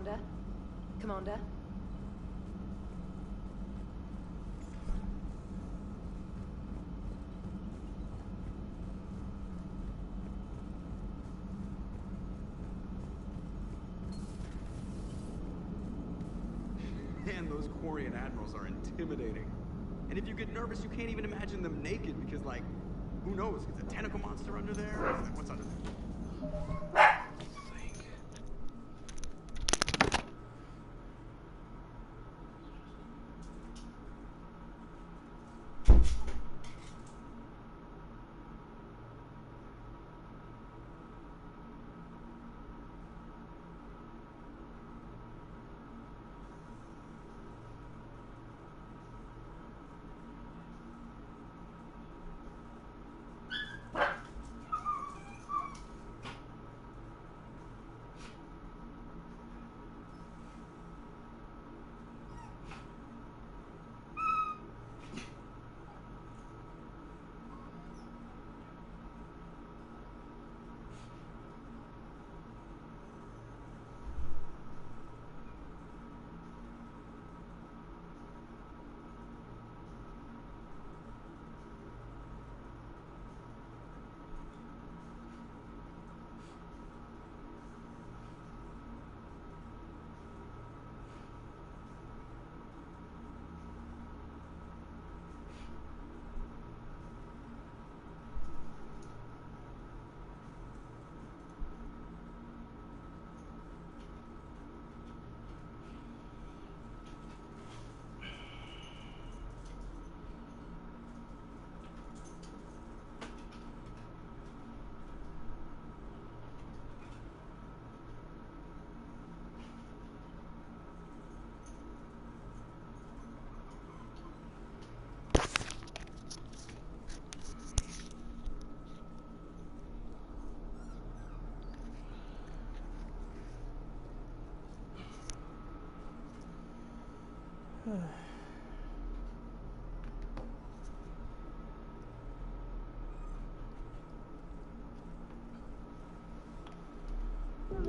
Commander? Commander? Man, those Quarian admirals are intimidating. And if you get nervous, you can't even imagine them naked because, like, who knows? Is a tentacle monster under there? Like, what's under there?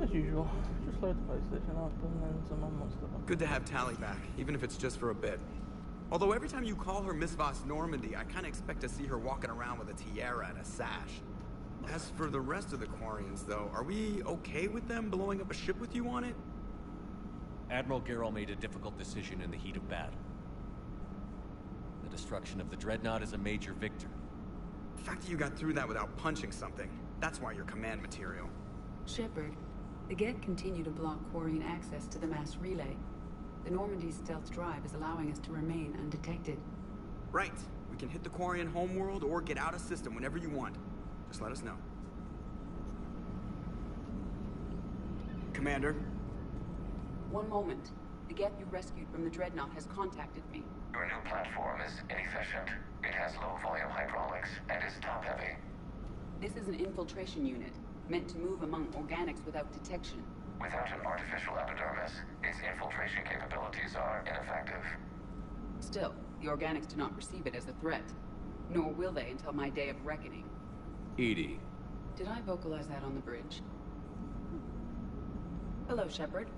As usual, just load the PlayStation up and then someone wants to... Good to have Tally back, even if it's just for a bit. Although every time you call her Miss Voss Normandy, I kind of expect to see her walking around with a tiara and a sash. As for the rest of the Quarians, though, are we okay with them blowing up a ship with you on it? Admiral Garrel made a difficult decision in the heat of battle. The destruction of the Dreadnought is a major victory. The fact that you got through that without punching something, that's why you're command material. Shepard, the Geth continue to block Quarian access to the mass relay. The Normandy's stealth drive is allowing us to remain undetected. Right. We can hit the Quarian homeworld or get out of system whenever you want. Just let us know. Commander? One moment. The Geth you rescued from the Dreadnought has contacted me. Your new platform is inefficient. It has low-volume hydraulics and is top-heavy. This is an infiltration unit, meant to move among organics without detection. Without an artificial epidermis, its infiltration capabilities are ineffective. Still, the organics do not perceive it as a threat. Nor will they until my day of reckoning. EDI. Did I vocalize that on the bridge? Hello, Shepard.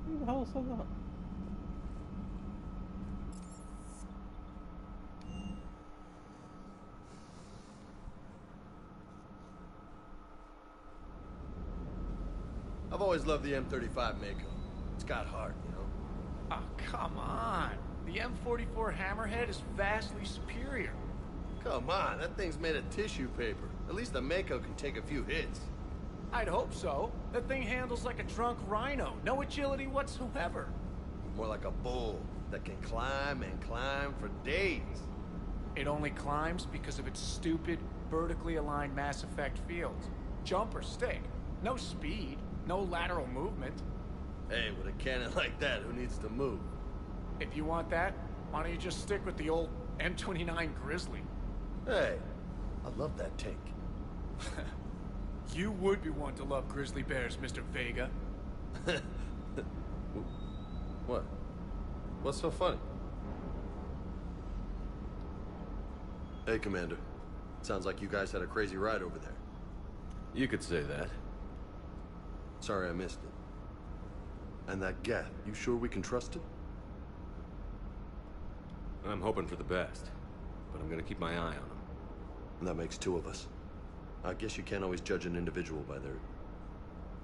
Who the hell said that? I've always loved the M35 Mako. It's got heart, you know? Oh, come on. The M44 Hammerhead is vastly superior. Come on, that thing's made of tissue paper. At least the Mako can take a few hits. I'd hope so. That thing handles like a drunk rhino. No agility whatsoever. More like a bull that can climb and climb for days. It only climbs because of its stupid, vertically aligned Mass Effect fields. Jump or stick. No speed. No lateral movement. Hey, with a cannon like that, who needs to move? If you want that, why don't you just stick with the old M29 Grizzly? Hey, I love that tank. You would be one to love grizzly bears, Mr. Vega. What? What's so funny? Hey, Commander. Sounds like you guys had a crazy ride over there. You could say that. Sorry I missed it. And that Geth, you sure we can trust it? I'm hoping for the best, but I'm gonna keep my eye on him. And that makes two of us. I guess you can't always judge an individual by their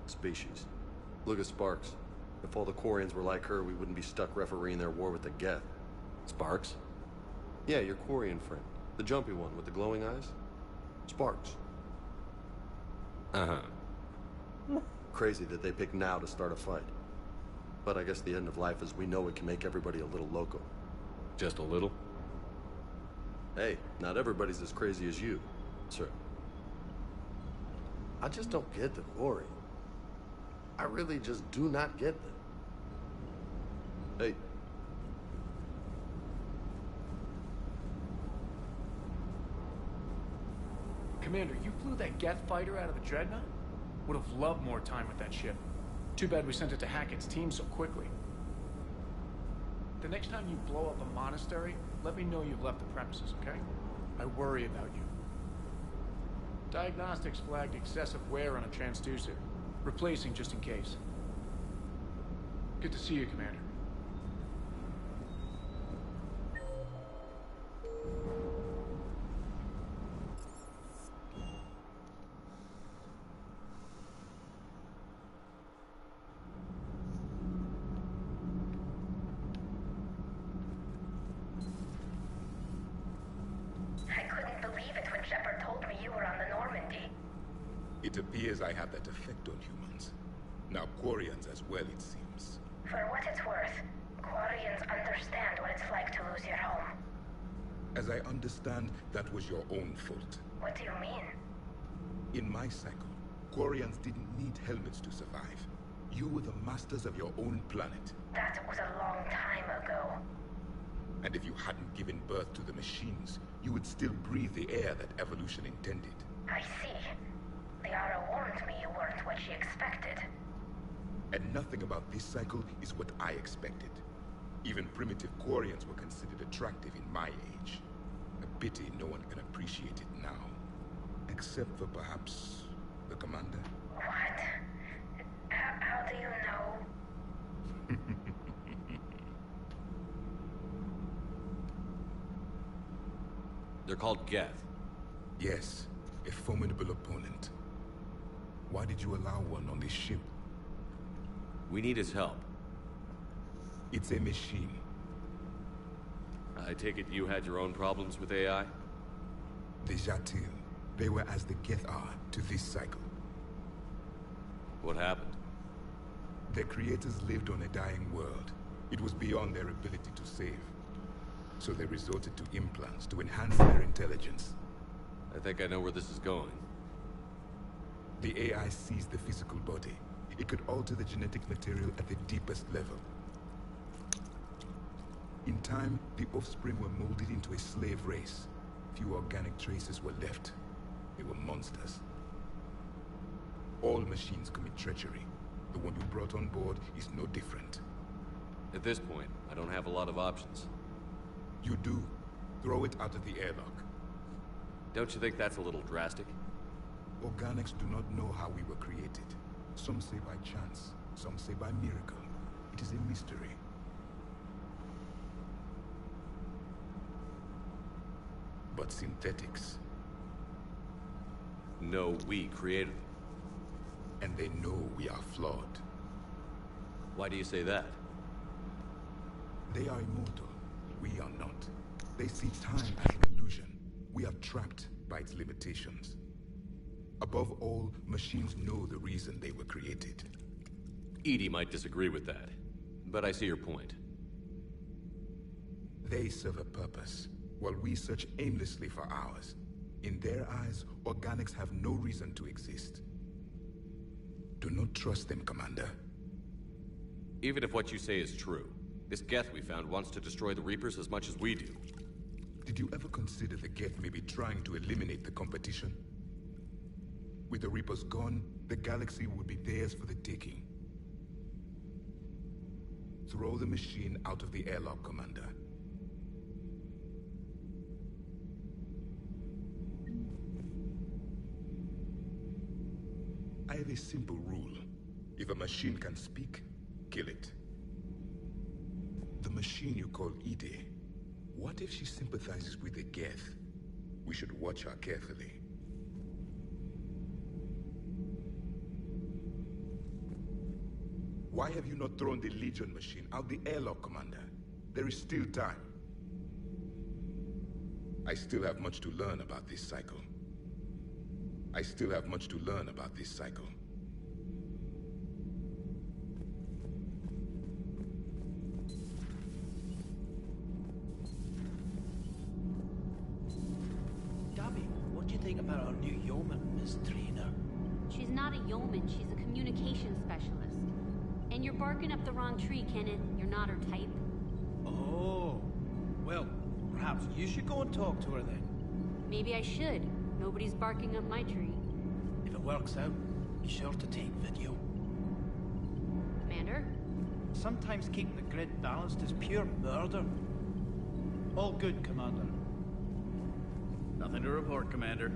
species. Look at Sparks. If all the Quarians were like her, we wouldn't be stuck refereeing their war with the Geth. Sparks? Yeah, your Quarian friend. The jumpy one with the glowing eyes. Sparks. Uh-huh. Crazy that they pick now to start a fight. But I guess the end of life as we know it can make everybody a little loco. Just a little? Hey, not everybody's as crazy as you, sir. I just don't get the Quarian. I really just do not get them. Hey. Commander, you flew that Geth fighter out of the Dreadnought? Would have loved more time with that ship. Too bad we sent it to Hackett's team so quickly. The next time you blow up a monastery, let me know you've left the premises, okay? I worry about you. Diagnostics flagged excessive wear on a transducer. Replacing just in case. Good to see you, Commander. I couldn't believe it when Shepard told me you were on the Normandy. It appears I have that effect on humans. Now Quarians as well, it seems. For what it's worth, Quarians understand what it's like to lose your home. As I understand, that was your own fault. What do you mean? In my cycle, Quarians didn't need helmets to survive. You were the masters of your own planet. That was a long time ago. And if you hadn't given birth to the machines, you would still breathe the air that evolution intended. I see. Liara warned me you weren't what she expected. And nothing about this cycle is what I expected. Even primitive Quarians were considered attractive in my age. A pity no one can appreciate it now. Except for perhaps the commander. What? How do you know? They're called Geth. Yes, a formidable opponent. Why did you allow one on this ship? We need his help. It's a machine. I take it you had your own problems with AI? The Jatil. They were as the Geth are to this cycle. What happened? Their creators lived on a dying world. It was beyond their ability to save. So they resorted to implants to enhance their intelligence. I think I know where this is going. The AI sees the physical body. It could alter the genetic material at the deepest level. In time, the offspring were molded into a slave race. Few organic traces were left. They were monsters. All machines commit treachery. The one you brought on board is no different. At this point, I don't have a lot of options. You do. Throw it out of the airlock. Don't you think that's a little drastic? Organics do not know how we were created. Some say by chance, some say by miracle. It is a mystery. But synthetics, No, we created them. and they know we are flawed. Why do you say that? They are immortal. We are not. They see time as an illusion. We are trapped by its limitations. Above all, machines know the reason they were created. Edie might disagree with that, but I see your point. They serve a purpose, while we search aimlessly for ours. In their eyes, organics have no reason to exist. Do not trust them, Commander. Even if what you say is true, this Geth we found wants to destroy the Reapers as much as we do. Did you ever consider the Geth may be trying to eliminate the competition? With the Reapers gone, the galaxy would be theirs for the taking. Throw the machine out of the airlock, Commander. I have a simple rule. If a machine can speak, kill it. The machine you call Ide, what if she sympathizes with the Geth? We should watch her carefully. Why have you not thrown the Legion machine out the airlock, Commander? There is still time. I still have much to learn about this cycle. I still have much to learn about this cycle. Gabby, what do you think about our new yeoman, Miss Trainer? She's not a yeoman, she's a communication specialist. And you're barking up the wrong tree, Kenneth. You're not her type. Oh, well, perhaps you should go and talk to her then. Maybe I should. Nobody's barking up my tree. If it works out, be sure to take video. Commander? Sometimes keeping the grid balanced is pure murder. All good, Commander. Nothing to report, Commander.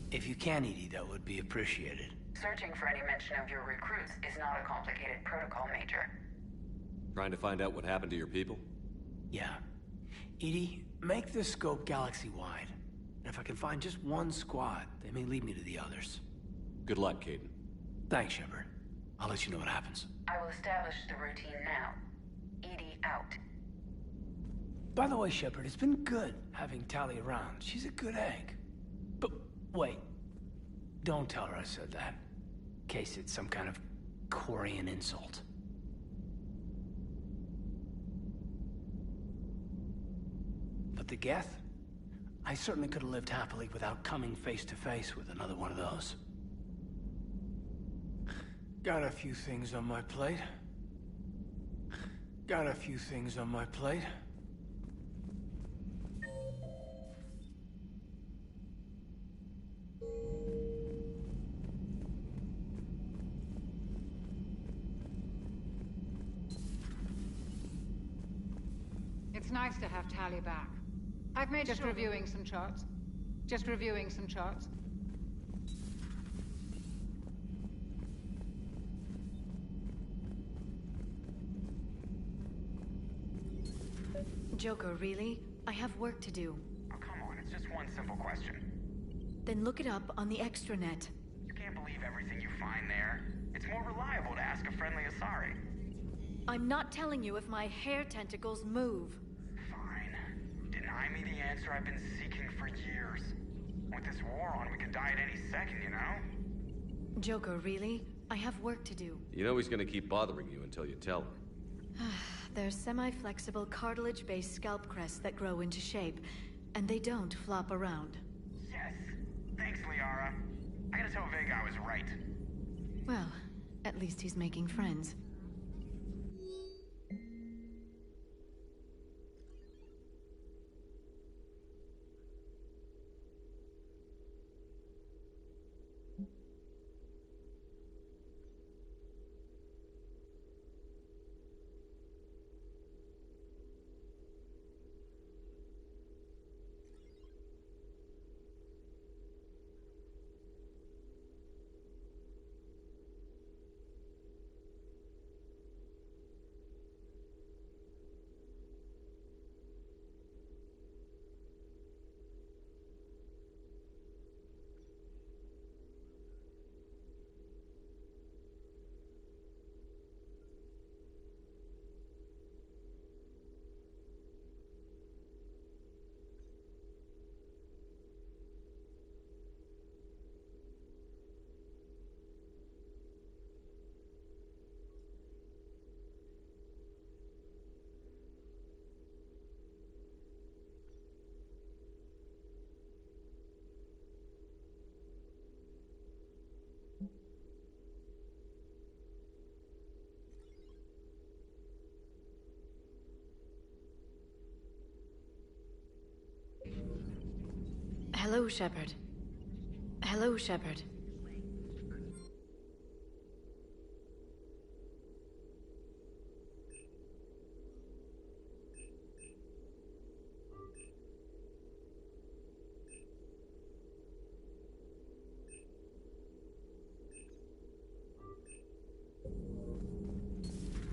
If you can, Edie, that would be appreciated. Searching for any mention of your recruits is not a complicated protocol, Major. Trying to find out what happened to your people? Yeah. Edie, make the scope galaxy-wide. And if I can find just one squad, they may lead me to the others. Good luck, Caden. Thanks, Shepard. I'll let you know what happens. I will establish the routine now. ED out. By the way, Shepard, it's been good having Tali around. She's a good egg. But wait. Don't tell her I said that. In case it's some kind of Quarian insult. But the Geth? I certainly could have lived happily without coming face to face with another one of those. Got a few things on my plate. Got a few things on my plate. It's nice to have Tali back. I've made Just reviewing some charts. Just reviewing some charts. Joker, really? I have work to do. Oh, come on, it's just one simple question. Then look it up on the extranet. You can't believe everything you find there. It's more reliable to ask a friendly Asari. I'm not telling you if my hair tentacles move. Fine. Deny me the answer I've been seeking for years. With this war on, we could die at any second, you know? Joker, really? I have work to do. You know he's gonna keep bothering you until you tell him. They're semi-flexible cartilage-based scalp crests that grow into shape, and they don't flop around. Yes. Thanks, Liara. I gotta tell Vega I was right. Well, at least he's making friends. Hello, Shepard. Hello, Shepard.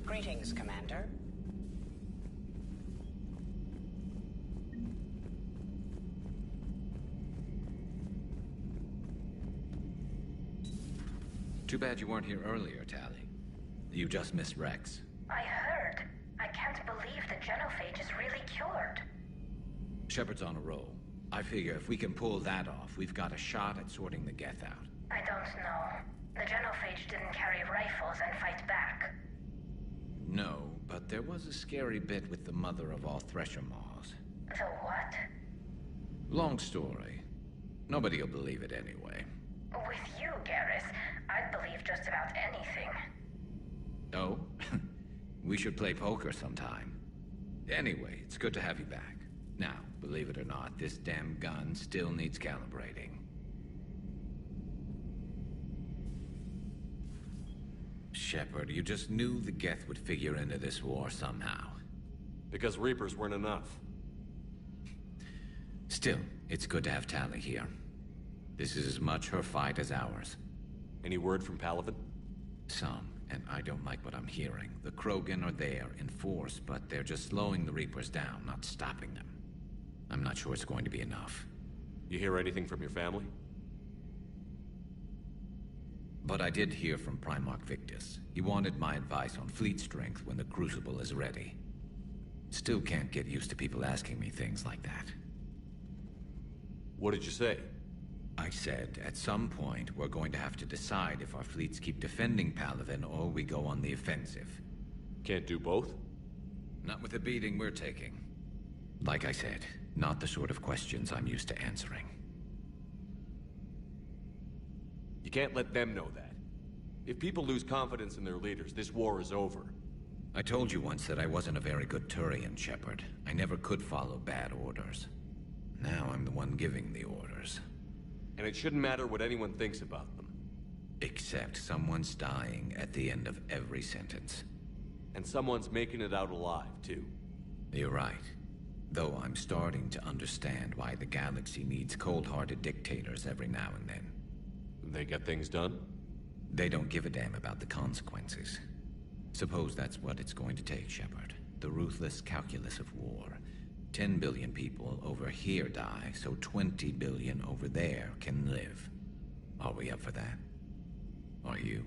Greetings, Commander. Too bad you weren't here earlier, Tali. You just missed Rex. I heard. I can't believe the genophage is really cured. Shepard's on a roll. I figure if we can pull that off, we've got a shot at sorting the Geth out. I don't know. The genophage didn't carry rifles and fight back. No, but there was a scary bit with the mother of all Thresher Maws. The what? Long story. Nobody'll believe it anyway. With you, Garrus, I'd believe just about anything. Oh? We should play poker sometime. Anyway, it's good to have you back. Now, believe it or not, this damn gun still needs calibrating. Shepard, you just knew the Geth would figure into this war somehow. Because Reapers weren't enough. Still, it's good to have Tali here. This is as much her fight as ours. Any word from Palaven? Some, and I don't like what I'm hearing. The Krogan are there in force, but they're just slowing the Reapers down, not stopping them. I'm not sure it's going to be enough. You hear anything from your family? But I did hear from Primarch Victus. He wanted my advice on fleet strength when the Crucible is ready. Still can't get used to people asking me things like that. What did you say? I said, at some point, we're going to have to decide if our fleets keep defending Palaven or we go on the offensive. Can't do both? Not with the beating we're taking. Like I said, not the sort of questions I'm used to answering. You can't let them know that. If people lose confidence in their leaders, this war is over. I told you once that I wasn't a very good Turian, Shepard. I never could follow bad orders. Now I'm the one giving the orders. And it shouldn't matter what anyone thinks about them. Except someone's dying at the end of every sentence. And someone's making it out alive, too. You're right. Though I'm starting to understand why the galaxy needs cold-hearted dictators every now and then. They get things done? They don't give a damn about the consequences. Suppose that's what it's going to take, Shepard. The ruthless calculus of war. 10 billion people over here die, so 20 billion over there can live. Are we up for that? Are you?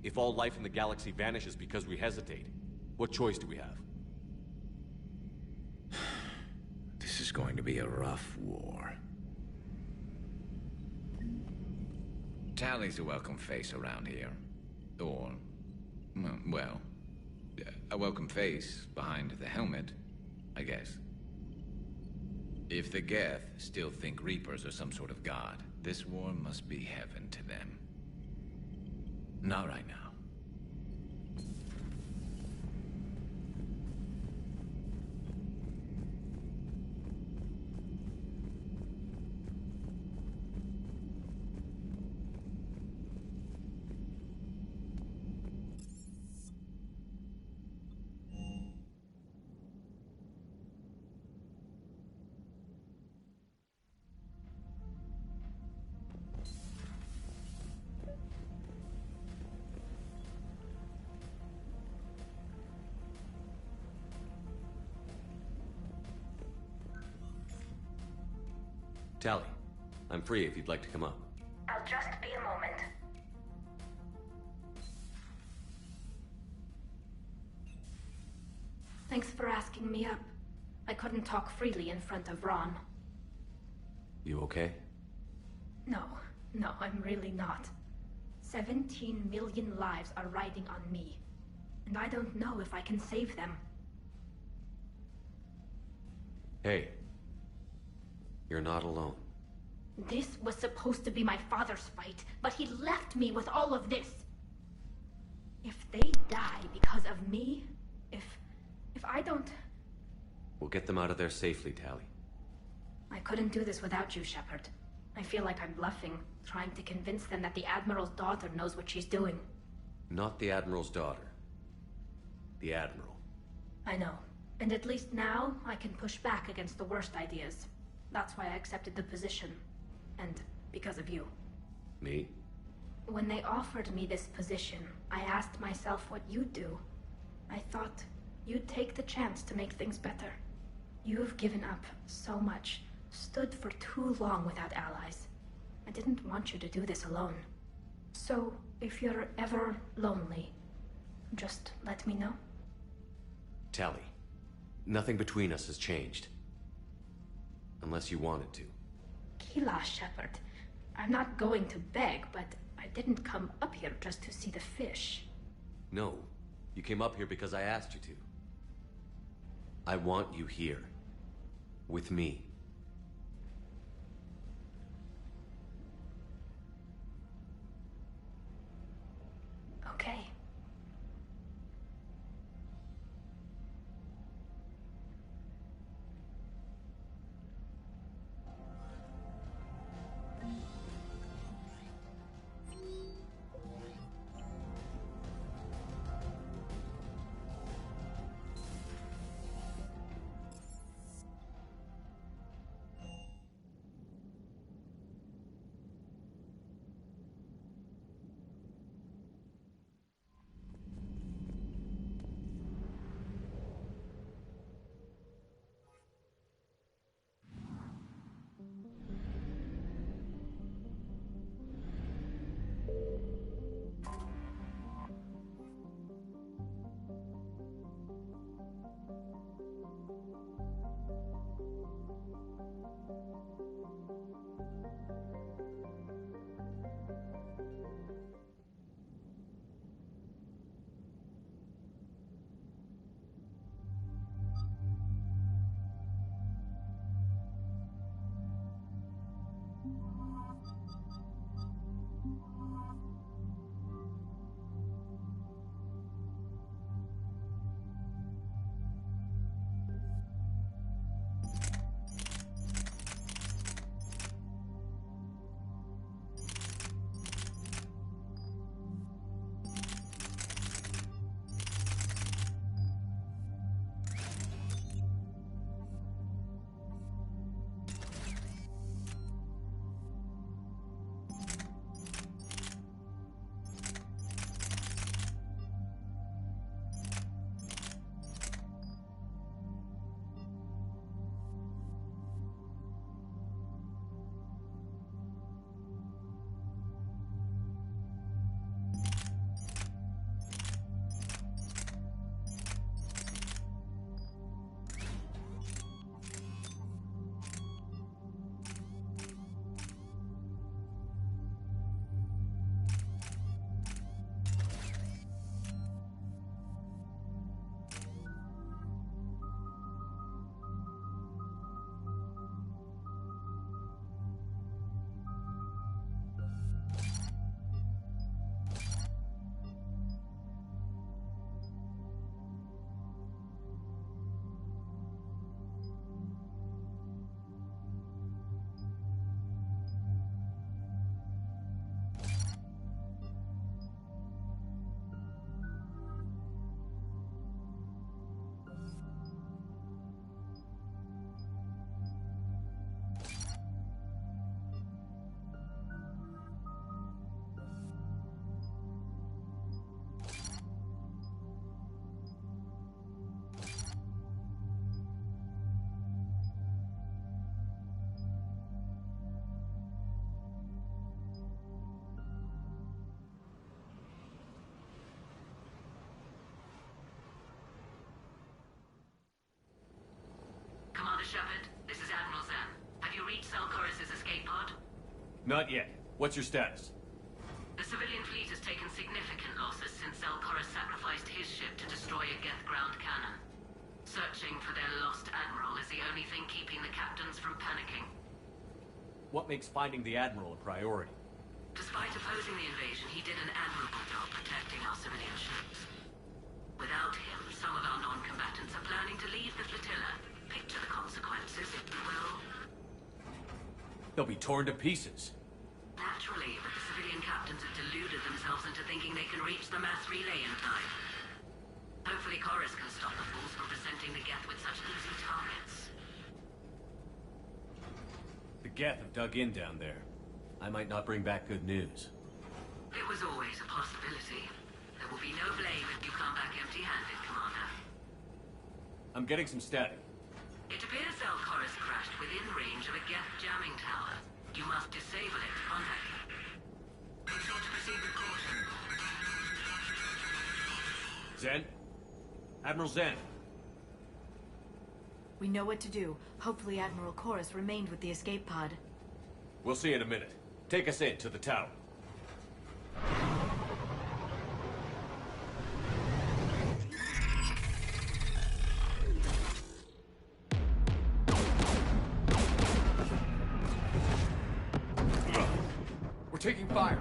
If all life in the galaxy vanishes because we hesitate, what choice do we have? This is going to be a rough war. Tally's a welcome face around here. Or, well, a welcome face behind the helmet, I guess. If the Geth still think Reapers are some sort of god, this war must be heaven to them. Not right now. Tally, I'm free if you'd like to come up. I'll just be a moment. Thanks for asking me up. I couldn't talk freely in front of Ron. You okay? No, I'm really not. 17 million lives are riding on me, and I don't know if I can save them. Hey. You're not alone. This was supposed to be my father's fight, but he left me with all of this. If they die because of me, if I don't... We'll get them out of there safely, Tally. I couldn't do this without you, Shepard. I feel like I'm bluffing, trying to convince them that the Admiral's daughter knows what she's doing. Not the Admiral's daughter. The Admiral. I know. And at least now, I can push back against the worst ideas. That's why I accepted the position. And because of you. Me? When they offered me this position, I asked myself what you'd do. I thought you'd take the chance to make things better. You've given up so much, stood for too long without allies. I didn't want you to do this alone. So, if you're ever lonely, just let me know. Tally, nothing between us has changed. Unless you wanted to. Kila, Shepard. I'm not going to beg, but I didn't come up here just to see the fish. No, you came up here because I asked you to. I want you here. With me. Okay. Not yet. What's your status? The civilian fleet has taken significant losses since Zelkoris sacrificed his ship to destroy a Geth ground cannon. Searching for their lost admiral is the only thing keeping the captains from panicking. What makes finding the Admiral a priority? Despite opposing the invasion, he did an admirable job protecting our civilian ships. Without him, some of our non-combatants are planning to leave the flotilla. Picture the consequences, if you will. They'll be torn to pieces. Naturally, but the civilian captains have deluded themselves into thinking they can reach the mass relay in time. Hopefully Chorus can stop the fools from presenting the Geth with such easy targets. The Geth have dug in down there. I might not bring back good news. It was always a possibility. There will be no blame if you come back empty-handed, Commander. I'm getting some static. It appears Zelkoris crashed within range of a Geth jamming tower. You must disable it to contact him. Be sure to proceed with caution. Zen? Admiral Zen. We know what to do. Hopefully Admiral Chorus remained with the escape pod. We'll see in a minute. Take us in to the tower. We're taking fire.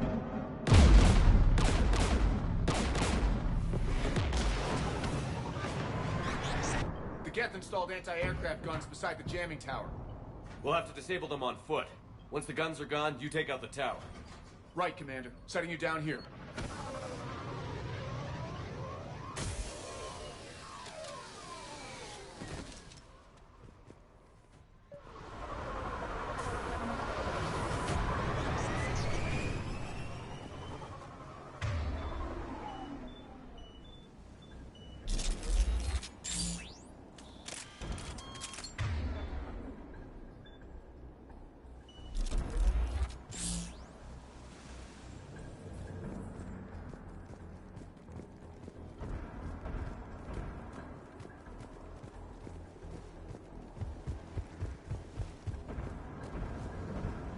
The Geth installed anti-aircraft guns beside the jamming tower. We'll have to disable them on foot. Once the guns are gone, you take out the tower. Right, Commander. Setting you down here.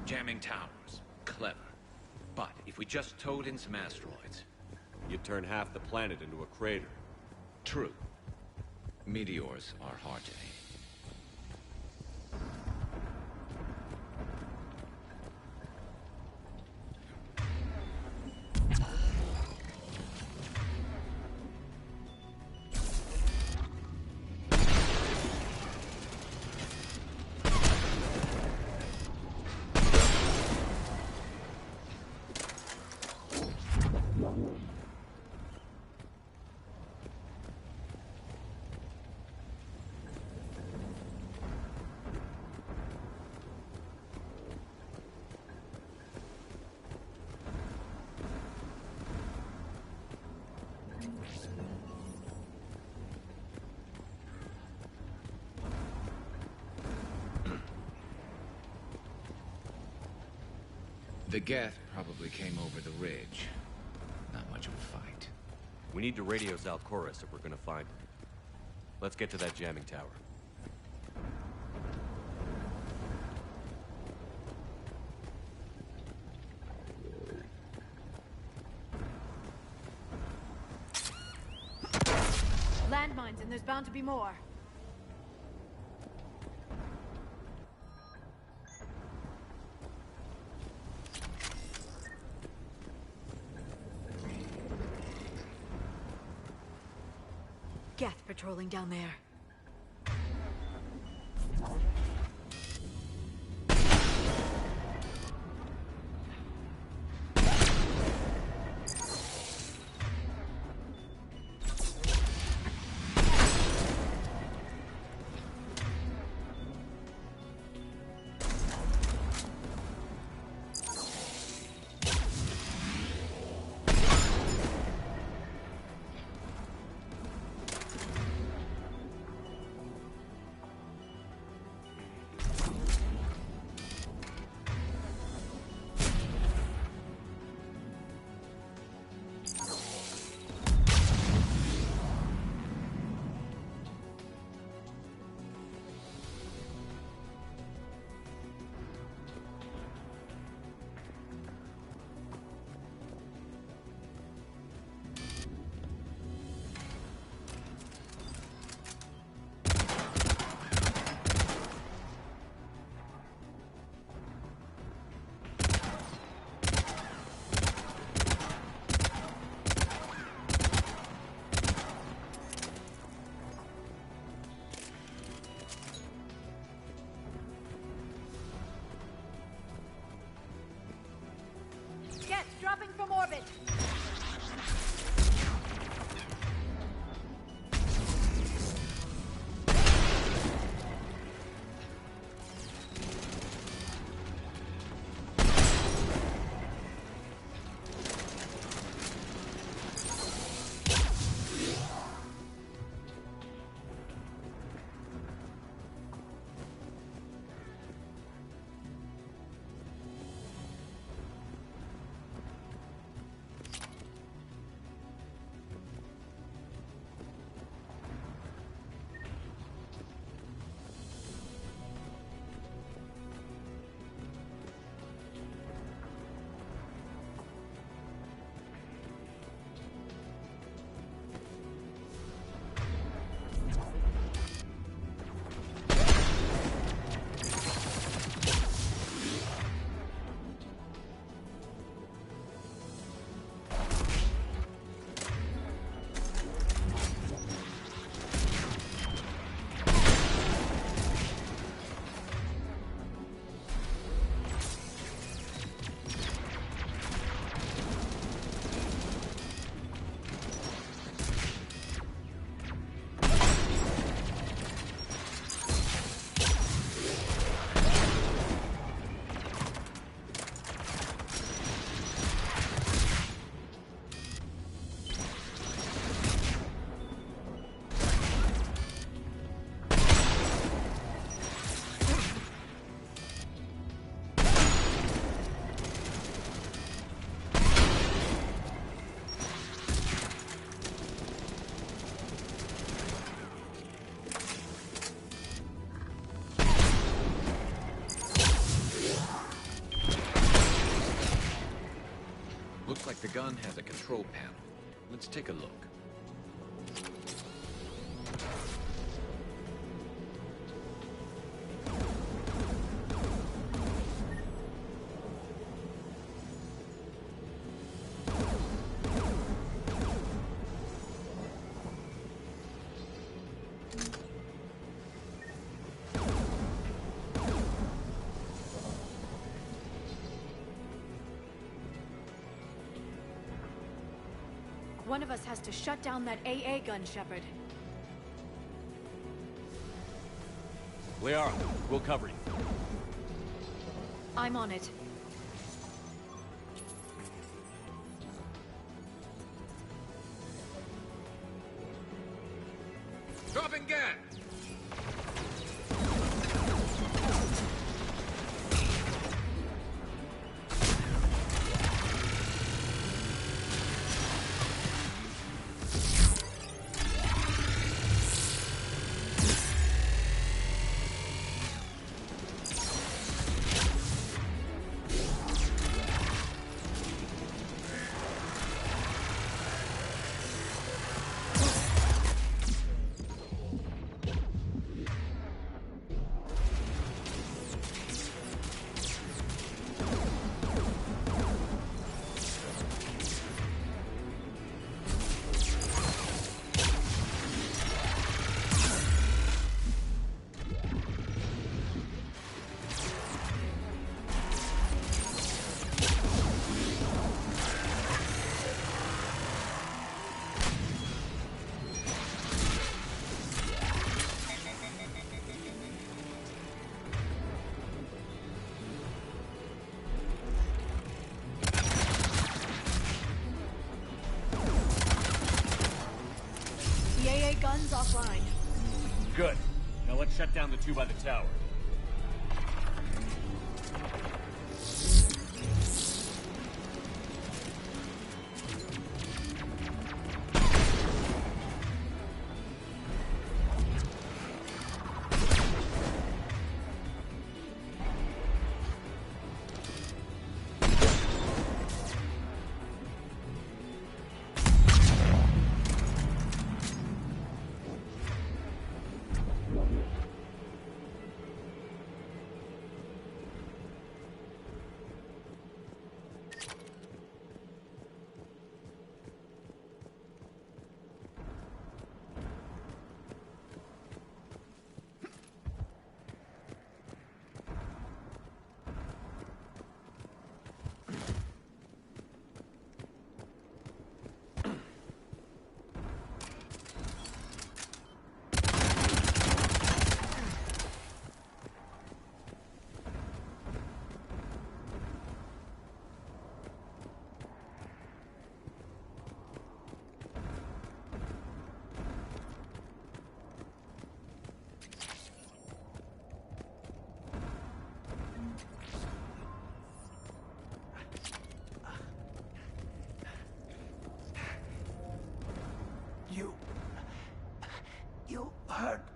Jamming towers. Clever. But if we just towed in some asteroids... You'd turn half the planet into a crater. True. Meteors are hard to aim. The Geth probably came over the ridge. Not much of a fight. We need to radio Zelkoris if we're gonna find him. Let's get to that jamming tower. Landmines, and there's bound to be more. Geth patrolling down there. of it! Looks like the gun has a control panel. Let's take a look. One of us has to shut down that AA gun, Shepard. Liara, we'll cover you. I'm on it. Dropping gas! Guns offline. Good. Now let's shut down the two by the tower.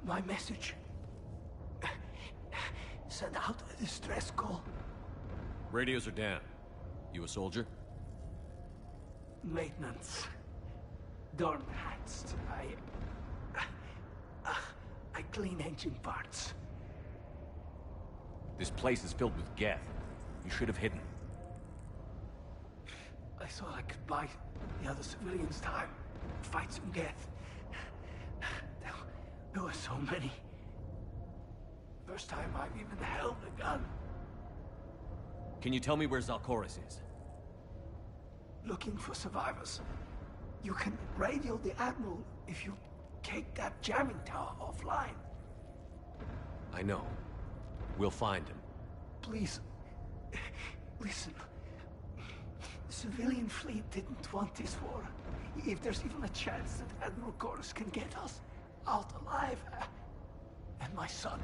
My message. Send out a distress call. Radios are down. You a soldier? Maintenance. Door mats. I clean engine parts. This place is filled with Geth. You should have hidden. I thought I could buy the other civilians time. Fight some Geth. There were so many. First time I've even held a gun. Can you tell me where Zalcoris is? Looking for survivors. You can radio the Admiral if you take that jamming tower offline. I know. We'll find him. Please, listen. The civilian fleet didn't want this war. If there's even a chance that Admiral Chorus can get us out alive, and my son,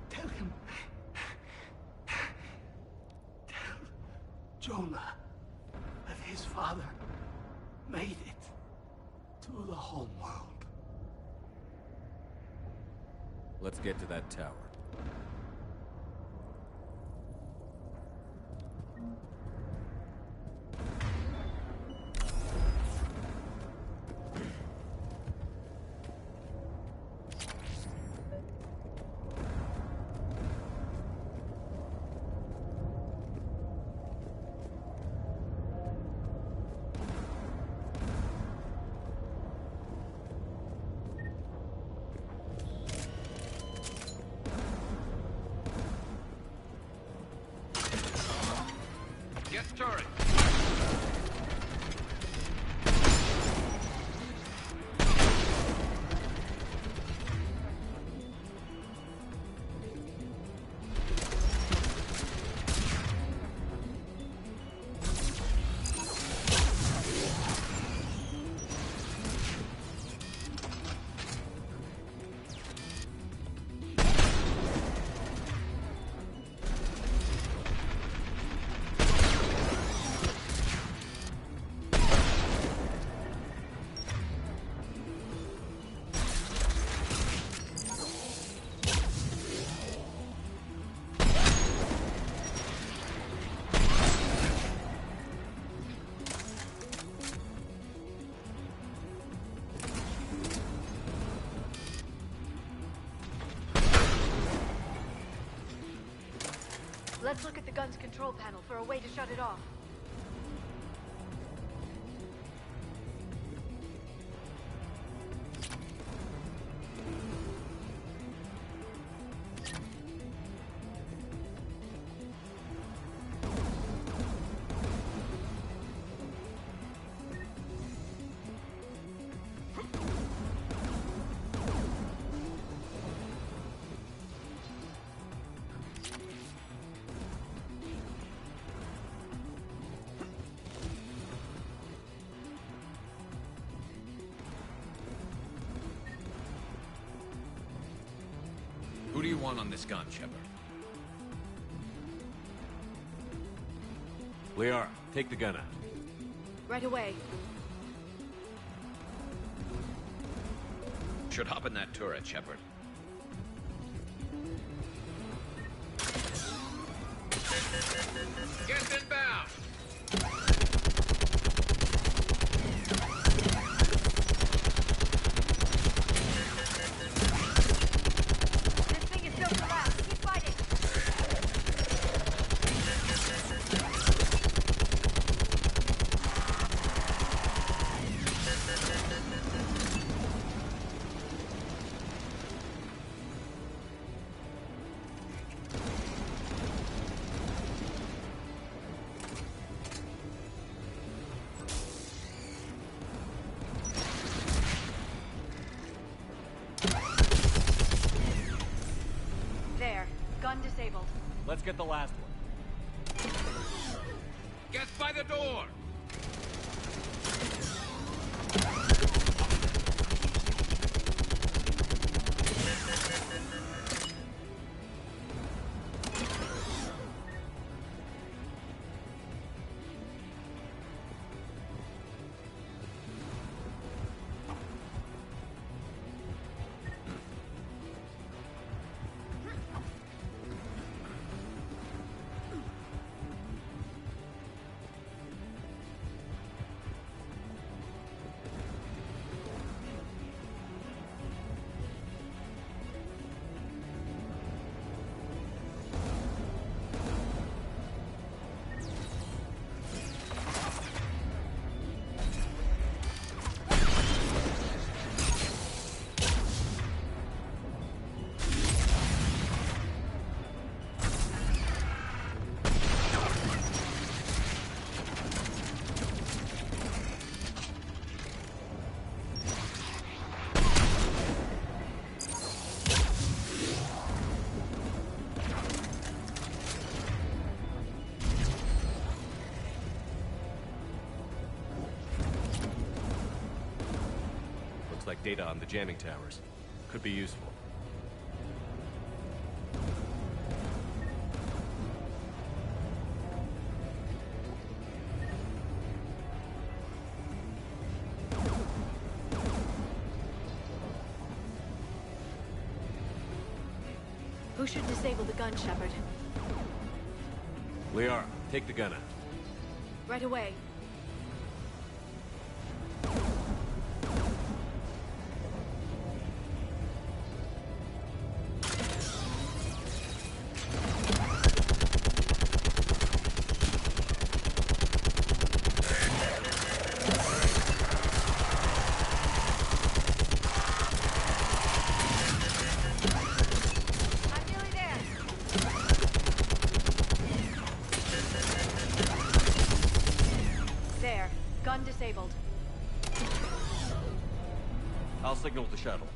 tell him, tell Jonah that his father made it to the home world. Let's get to that tower. Turret. Let's look at the gun's control panel for a way to shut it off. Who do you want on this gun, Shepard? Liara, take the gun out. Right away. Should hop in that turret, Shepard. Get inbound! Gun disabled. Let's get the last one. Get by the door! like data on the jamming towers. Could be useful. Who should disable the gun, Shepard? Liara, take the gun out. Right away. Gun disabled. I'll signal the shuttle.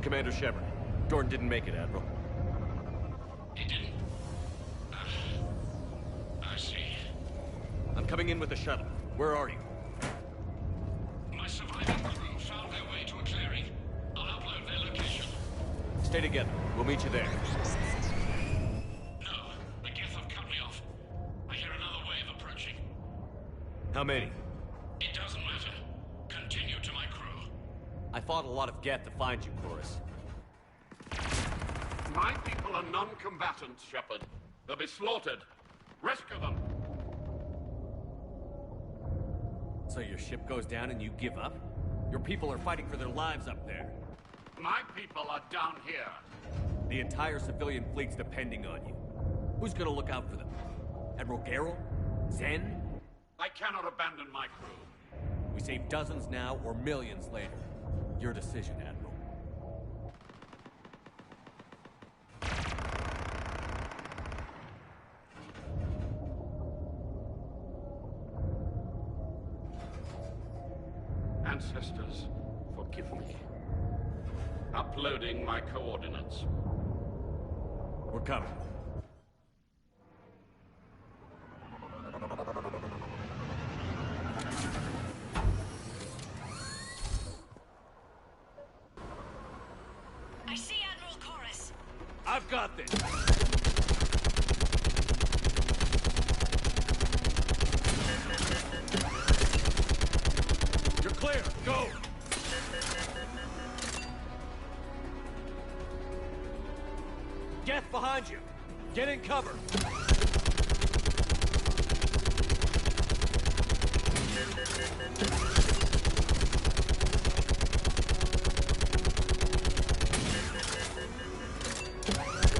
Commander Shepard. Dorn didn't make it, Admiral. He didn't? I see. I'm coming in with the shuttle. Where are you? My surviving crew found their way to a clearing. I'll upload their location. Stay together. We'll meet you there. No, the Geth have cut me off. I hear another wave approaching. How many? It doesn't matter. Continue to my crew. I fought a lot of Geth to find you, Chorus. My people are non-combatants, Shepard. They'll be slaughtered. Rescue them. So your ship goes down and you give up? Your people are fighting for their lives up there. My people are down here. The entire civilian fleet's depending on you. Who's gonna look out for them? Admiral Garrel? Zen? I cannot abandon my crew. We save dozens now or millions later. Your decision, Admiral. Ancestors, forgive me. Uploading my coordinates. We're coming. I see Admiral Chorus. I've got this. You're clear. Go. Geth behind you. Get in cover.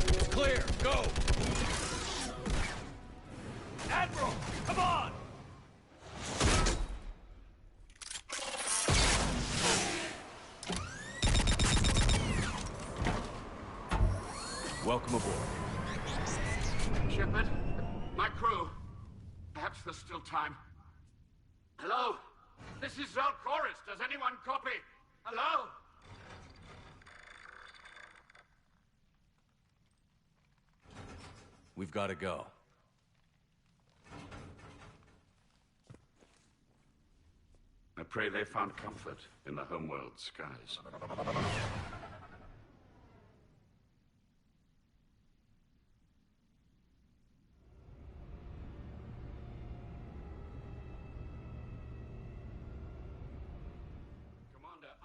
It's clear. Go. Admiral, come on. Welcome aboard. Shepard, my crew. Perhaps there's still time. Hello? This is Chorus. Does anyone copy? Hello? We've got to go. I pray they found comfort in the homeworld skies.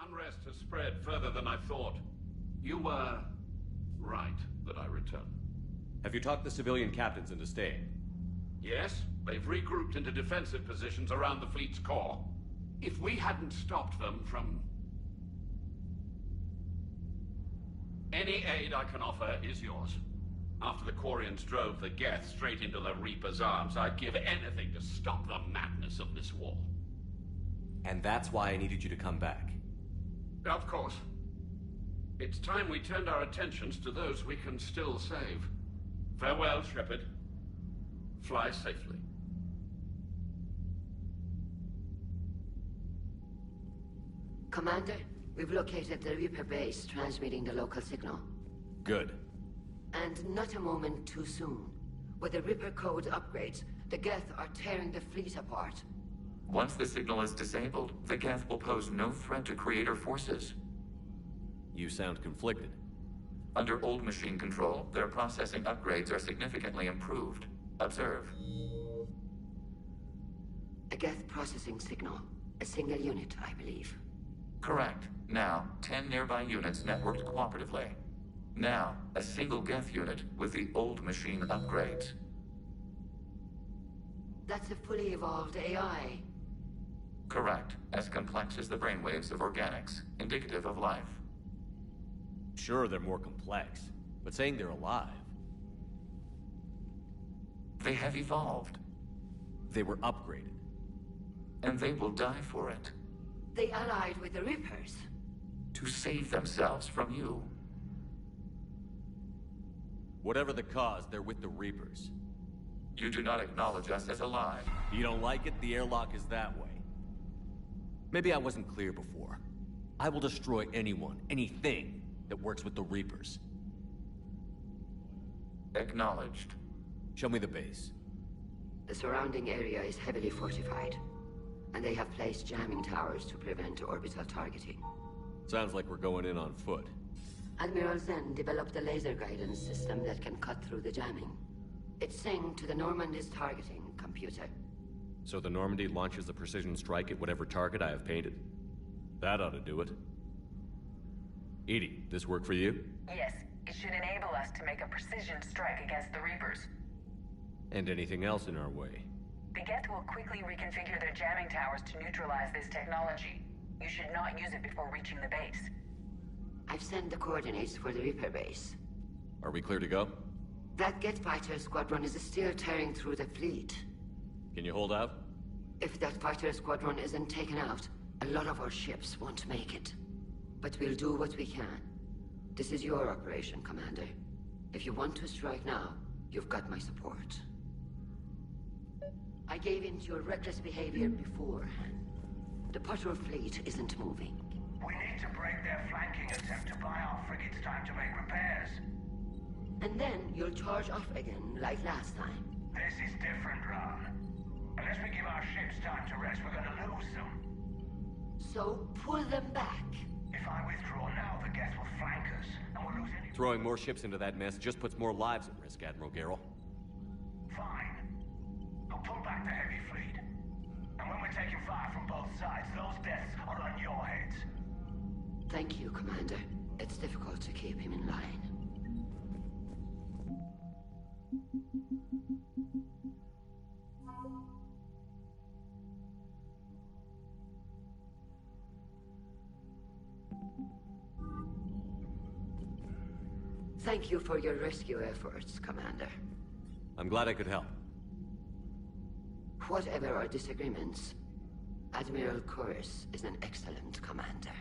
Unrest has spread further than I thought. You were right that I return. Have you talked the civilian captains into staying? Yes, they've regrouped into defensive positions around the fleet's core. If we hadn't stopped them from... Any aid I can offer is yours. After the Quarians drove the Geth straight into the Reaper's arms, I'd give anything to stop the madness of this war. And that's why I needed you to come back. Of course. It's time we turned our attentions to those we can still save. Farewell, Shepard. Fly safely. Commander, we've located the Reaper base transmitting the local signal. Good. And not a moment too soon. With the Reaper code upgrades, the Geth are tearing the fleet apart. Once the signal is disabled, the Geth will pose no threat to Creator forces. You sound conflicted. Under old machine control, their processing upgrades are significantly improved. Observe. A Geth processing signal. A single unit, I believe. Correct. Now, 10 nearby units networked cooperatively. Now, a single Geth unit with the old machine upgrades. That's a fully evolved AI. Correct. As complex as the brainwaves of organics, indicative of life. Sure, they're more complex, but saying they're alive... They have evolved. They were upgraded. And they will die for it. They allied with the Reapers. To save themselves from you. Whatever the cause, they're with the Reapers. You do not acknowledge us as alive. You don't like it? The airlock is that way. Maybe I wasn't clear before. I will destroy anyone, anything, that works with the Reapers. Acknowledged. Show me the base. The surrounding area is heavily fortified, and they have placed jamming towers to prevent orbital targeting. Sounds like we're going in on foot. Admiral Zen developed a laser guidance system that can cut through the jamming. It's synced to the Normandy's targeting computer. So the Normandy launches a precision strike at whatever target I have painted? That ought to do it. Edie, this work for you? Yes, it should enable us to make a precision strike against the Reapers. And anything else in our way? The Geth will quickly reconfigure their jamming towers to neutralize this technology. You should not use it before reaching the base. I've sent the coordinates for the Reaper base. Are we clear to go? That Geth fighter squadron is still tearing through the fleet. Can you hold out? If that fighter squadron isn't taken out, a lot of our ships won't make it. But we'll do what we can. This is your operation, Commander. If you want to strike now, you've got my support. I gave in to your reckless behavior beforehand. The patrol fleet isn't moving. We need to break their flanking attempt to buy our frigates time to make repairs. And then you'll charge off again, like last time. This is different, Ron. Unless we give our ships time to rest, we're gonna lose them. So, pull them back. If I withdraw now, the Geth will flank us, and we'll lose any... Throwing more ships into that mess just puts more lives at risk, Admiral Garrel. Fine. I'll pull back the heavy fleet. And when we're taking fire from both sides, those deaths are on your heads. Thank you, Commander. It's difficult to keep him in line. Thank you for your rescue efforts, Commander. I'm glad I could help. Whatever our disagreements, Admiral Kurz is an excellent commander.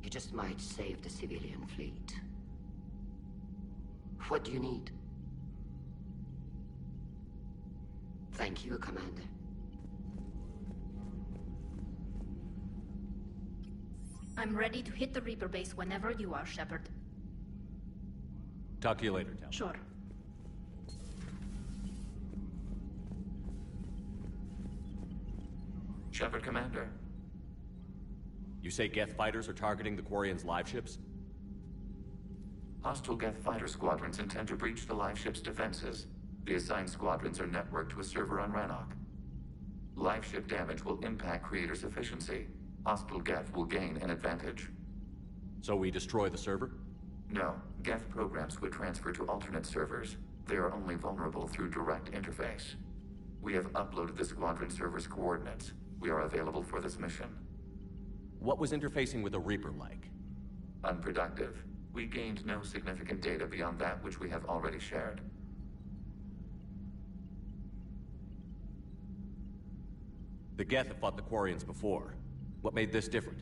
He just might save the civilian fleet. What do you need? Thank you, Commander. I'm ready to hit the Reaper base whenever you are, Shepard. Talk to you later, Tal. Sure. Shepard, Commander. You say Geth fighters are targeting the Quarians' live ships? Hostile Geth fighter squadrons intend to breach the live ship's defenses. The assigned squadrons are networked to a server on Rannoch. Live ship damage will impact Creator's efficiency. Hostile Geth will gain an advantage. So we destroy the server? No. Geth programs would transfer to alternate servers. They are only vulnerable through direct interface. We have uploaded the squadron server's coordinates. We are available for this mission. What was interfacing with a Reaper like? Unproductive. We gained no significant data beyond that which we have already shared. The Geth have fought the Quarians before. What made this different?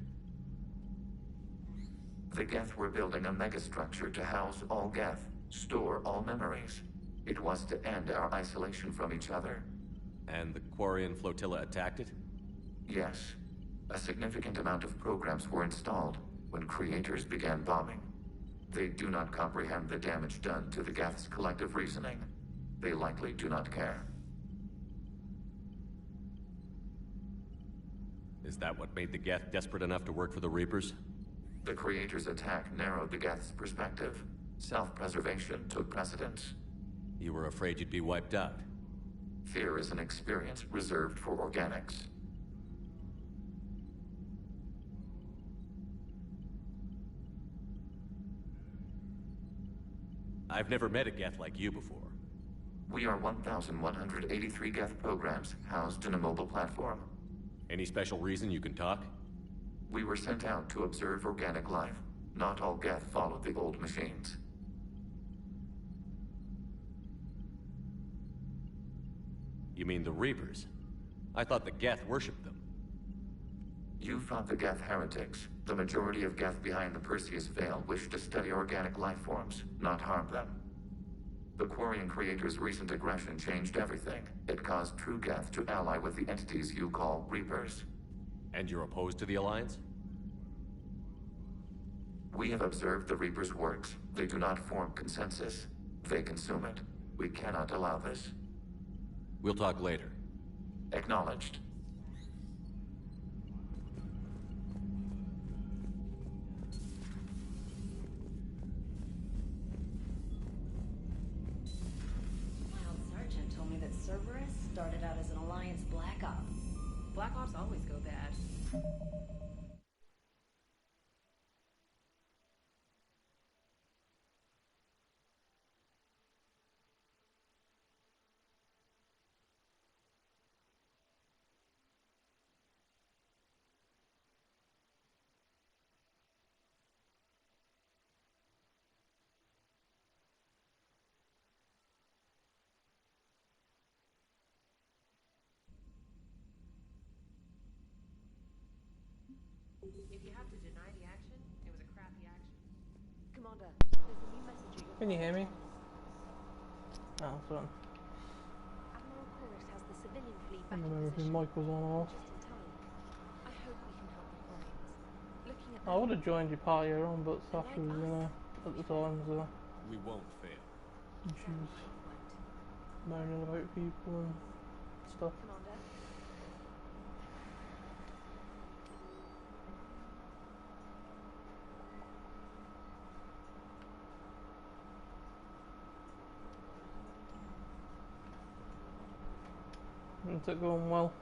The Geth were building a megastructure to house all Geth, store all memories. It was to end our isolation from each other. And the Quarian flotilla attacked it? Yes. A significant amount of programs were installed when creators began bombing. They do not comprehend the damage done to the Geth's collective reasoning. They likely do not care. Is that what made the Geth desperate enough to work for the Reapers? The creators' attack narrowed the Geth's perspective. Self-preservation took precedence. You were afraid you'd be wiped out. Fear is an experience reserved for organics. I've never met a Geth like you before. We are 1,183 Geth programs housed in a mobile platform. Any special reason you can talk? We were sent out to observe organic life. Not all Geth followed the old machines. You mean the Reapers? I thought the Geth worshipped them. You fought the Geth heretics. The majority of Geth behind the Perseus Veil wish to study organic life forms, not harm them. The Quarian creators' recent aggression changed everything. It caused true Geth to ally with the entities you call Reapers. And you're opposed to the Alliance? We have observed the Reapers' works. They do not form consensus. They consume it. We cannot allow this. We'll talk later. Acknowledged. Sergeant told me that Cerberus started out as an Alliance Black Op. Black Ops always go bad. If you have to deny the action, it was a crappy action. Commander, there's a new message at your Can you hear me? Oh, sorry. Admiral Chorus has the civilian fleet I back don't in know if position. my mic was on or off. Just in time. I hope we can help the Quarians. Looking at I would have joined your party on, but Saf was at the time, so We won't fail. she was moaning about people and stuff. Commander. Isn't it going well?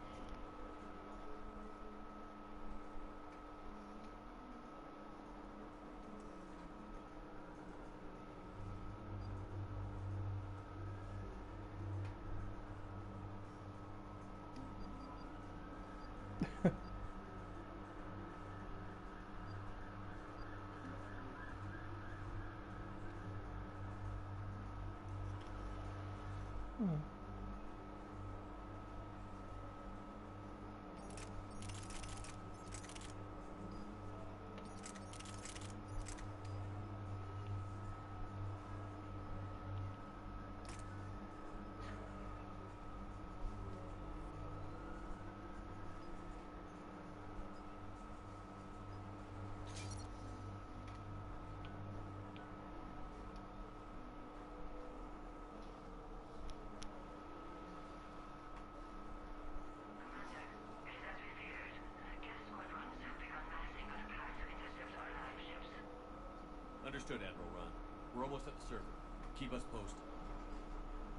Understood, Admiral Ron. We're almost at the server. Keep us posted.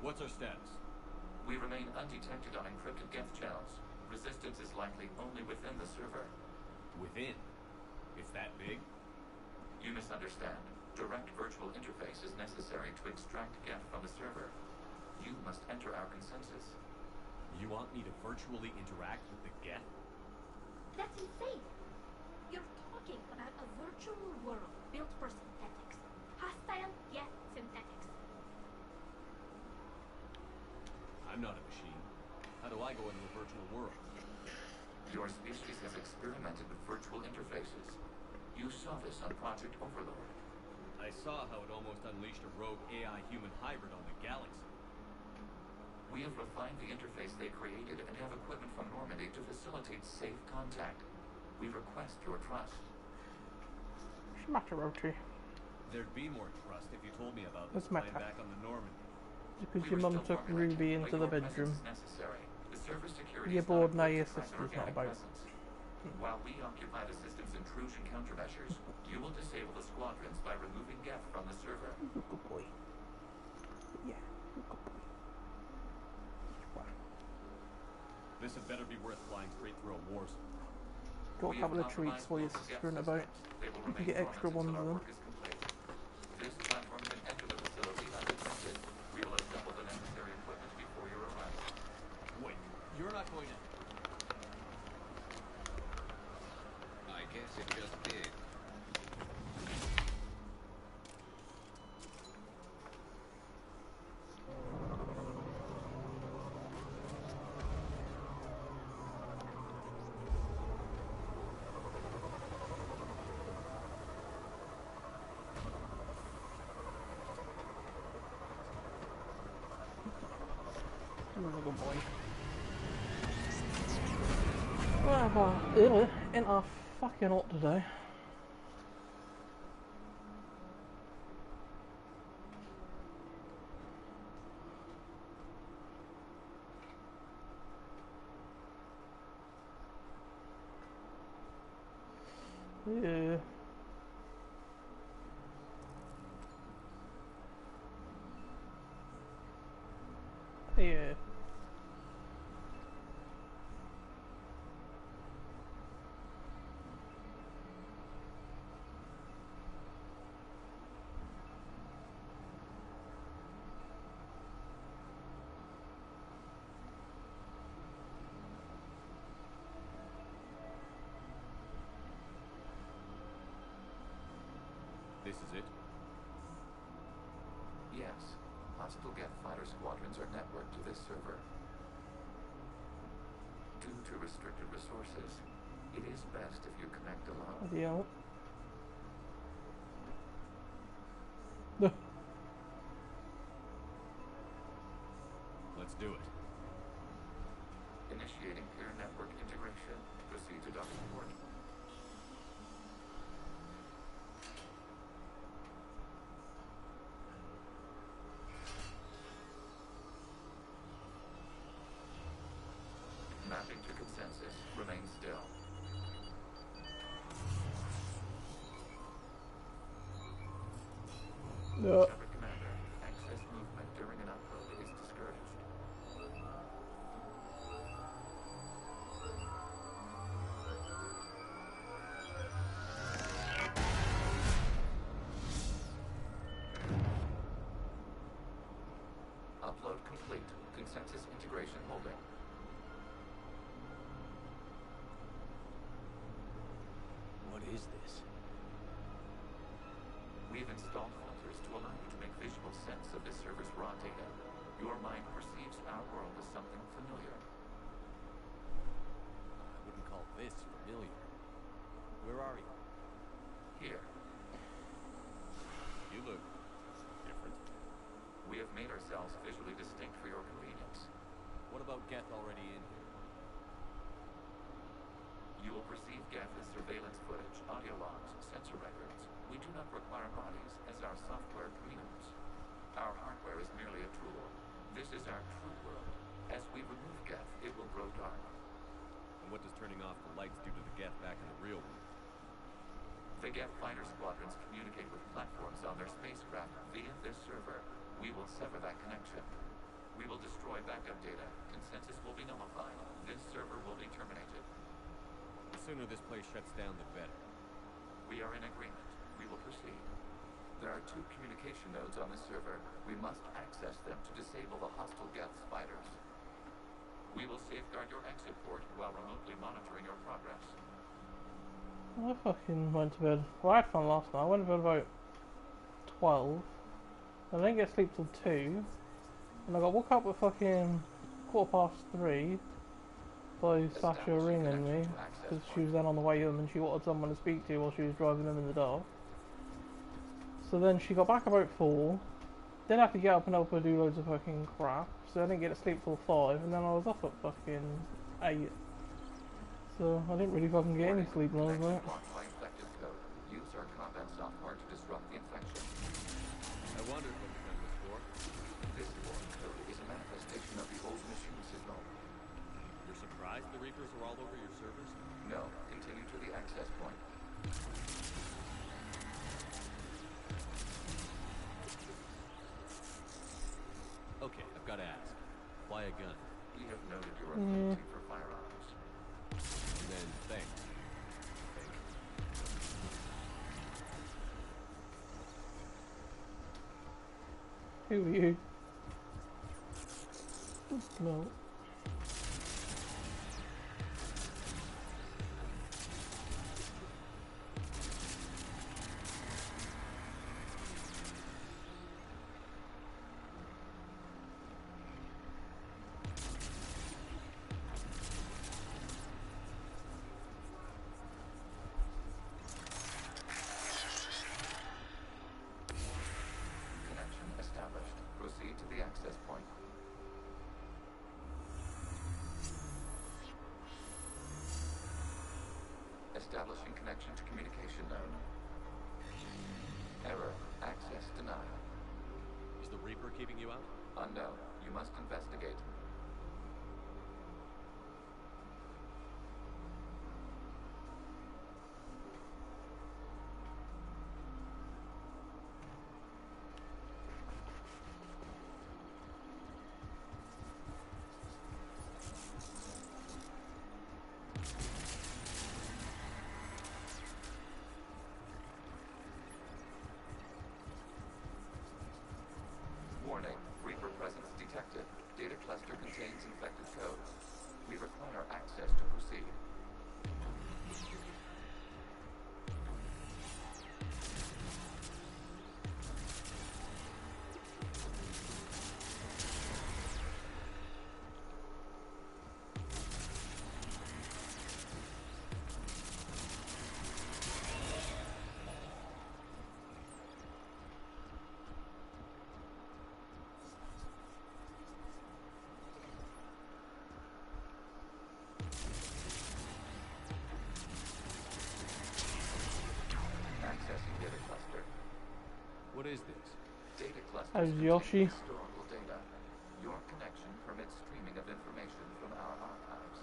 What's our status? We remain undetected on encrypted Geth channels. Resistance is likely only within the server. Within? It's that big? You misunderstand. Direct virtual interface is necessary to extract Geth from the server. You must enter our consensus. You want me to virtually interact with the Geth? That's insane. You're talking about a virtual world built for synthetics. Hostile Geth synthetics. I'm not a machine. How do I go into a virtual world? Your species has experimented with virtual interfaces. You saw this focus on Project Overlord. I saw how it almost unleashed a rogue AI-human hybrid on the galaxy. We have refined the interface they created and have equipment from Normandy to facilitate safe contact. We request your trust. Smatteroti. There'd be more trust if you told me about this What's my plan back on the Normandy. Because your mum took Ruby into the bedroom. You're bored now, your sister's not about. While we occupy the system's intrusion countermeasures, you will disable the squadrons by removing Geth from the server. Good boy. Yeah, good boy. This had better be worth flying straight through a war zone. Got a couple of treats for your sister and about. You can get extra ones of them. This platform can enter the facility undetected. We will assemble the necessary equipment before your arrival. Wait, you're not going to... I guess it just did. Good boy. Well, in our fucking lot today. Yeah. Yeah. This is it? Yes. Hostile Geth fighter squadrons are networked to this server. Due to restricted resources, it is best if you connect alone. Yeah. Let's do it. Initiating peer network integration. Proceed to docking port. Mapping to consensus. Remain still. No. Shepard Commander, access movement during an upload is discouraged. Upload complete. Consensus integration holding. What is this? We've installed filters to allow you to make visual sense of this server's raw data. Your mind perceives our world as something familiar. I wouldn't call this familiar. Where are you? Here, You look different. we have made ourselves visually distinct for your convenience. What about Geth already in here? You will perceive Geth as surveillance footage, audio logs, sensor records. We do not require bodies, as our software communes. Our hardware is merely a tool. This is our true world. As we remove Geth, it will grow dark. And what does turning off the lights do to the Geth back in the real world? The Geth fighter squadrons communicate with platforms on their spacecraft via this server. We will sever that connection. We will destroy backup data. Consensus will be nullified. This server will be terminated. The sooner this place shuts down, the better. We are in agreement. We will proceed. There are 2 communication nodes on the server. We must access them to disable the hostile Geth's fighters. We will safeguard your exit port while remotely monitoring your progress. I fucking went to bed. Well, I had fun last night. I went to bed about 12. I didn't get sleep till 2. And I got woke up at fucking 3:15. by Sasha ringing me because she was then on the way home and she wanted someone to speak to while she was driving home in the dark. So then she got back about 4. Then I had to get up and help her do loads of fucking crap. So I didn't get to sleep till 5, and then I was up at fucking 8. So I didn't really fucking get any sleep last night. Use our combat software to disrupt the infection. I wondered what you've done this for. This warning code is a manifestation of the old machine signal. You're surprised the Reapers are all over your servers? No, continue to the access point. Okay, I've got to ask. Why a gun? We have noted your affinity for firearms. Then thanks. Who are you? No. Connection established. Proceed to the access point. Establishing connection to communication node. Error. Access denied. Is the Reaper keeping you out? Unknown. You must investigate. Warning. Reaper presence detected. Data cluster contains infected code. We require access to proceed. Accessing data cluster. What is this? Data cluster. How's Yoshi? Historical data. Your connection permits streaming of information from our archives.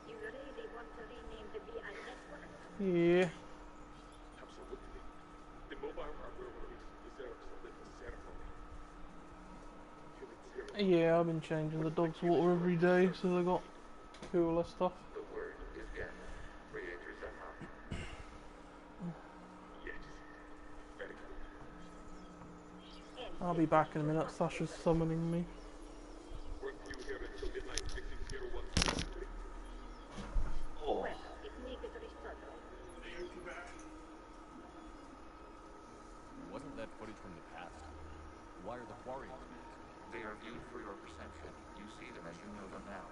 You really want to rename the VI network? Yeah. Absolutely. The mobile hardware deserves a little ceremony. Yeah, I've been changing the dog's water every day, so they got cooler stuff. The word is get. Creators are up. Yes. Very good. I'll be back in a minute. Sasha's summoning me. Work you here until midnight 1601. Well, it needs to restart. Wasn't that footage from the past? Why are the Quarians masked? They are viewed for your perception. You see them as you know them now.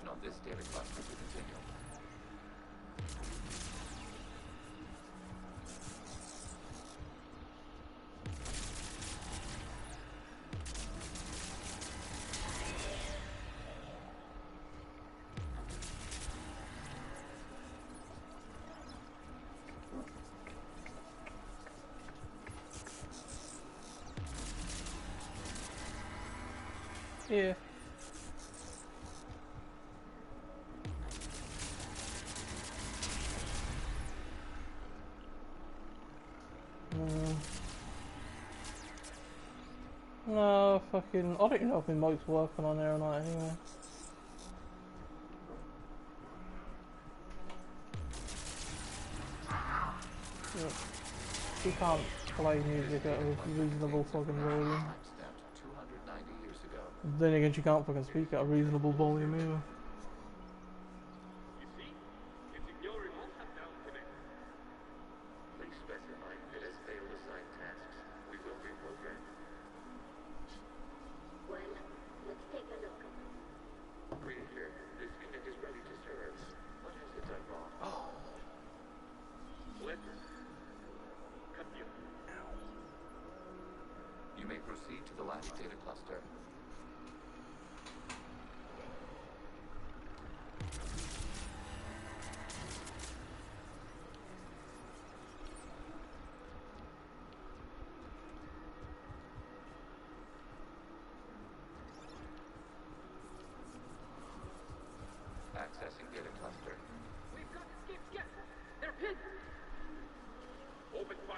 information on this data cluster to continue. Yeah. No, fucking... I don't even know if my mic's working on there or not anyway. Yeah. She can't play music at a reasonable fucking volume. Then again, she can't fucking speak at a reasonable volume either. Please specify if it has failed assigned tasks. We will reprogram. Well, let's take a look. Reader, this unit is ready to serve. What has it done wrong? You may proceed to the last data cluster. Accessing data cluster. We've got escaped yet. They're pinned. Open fire.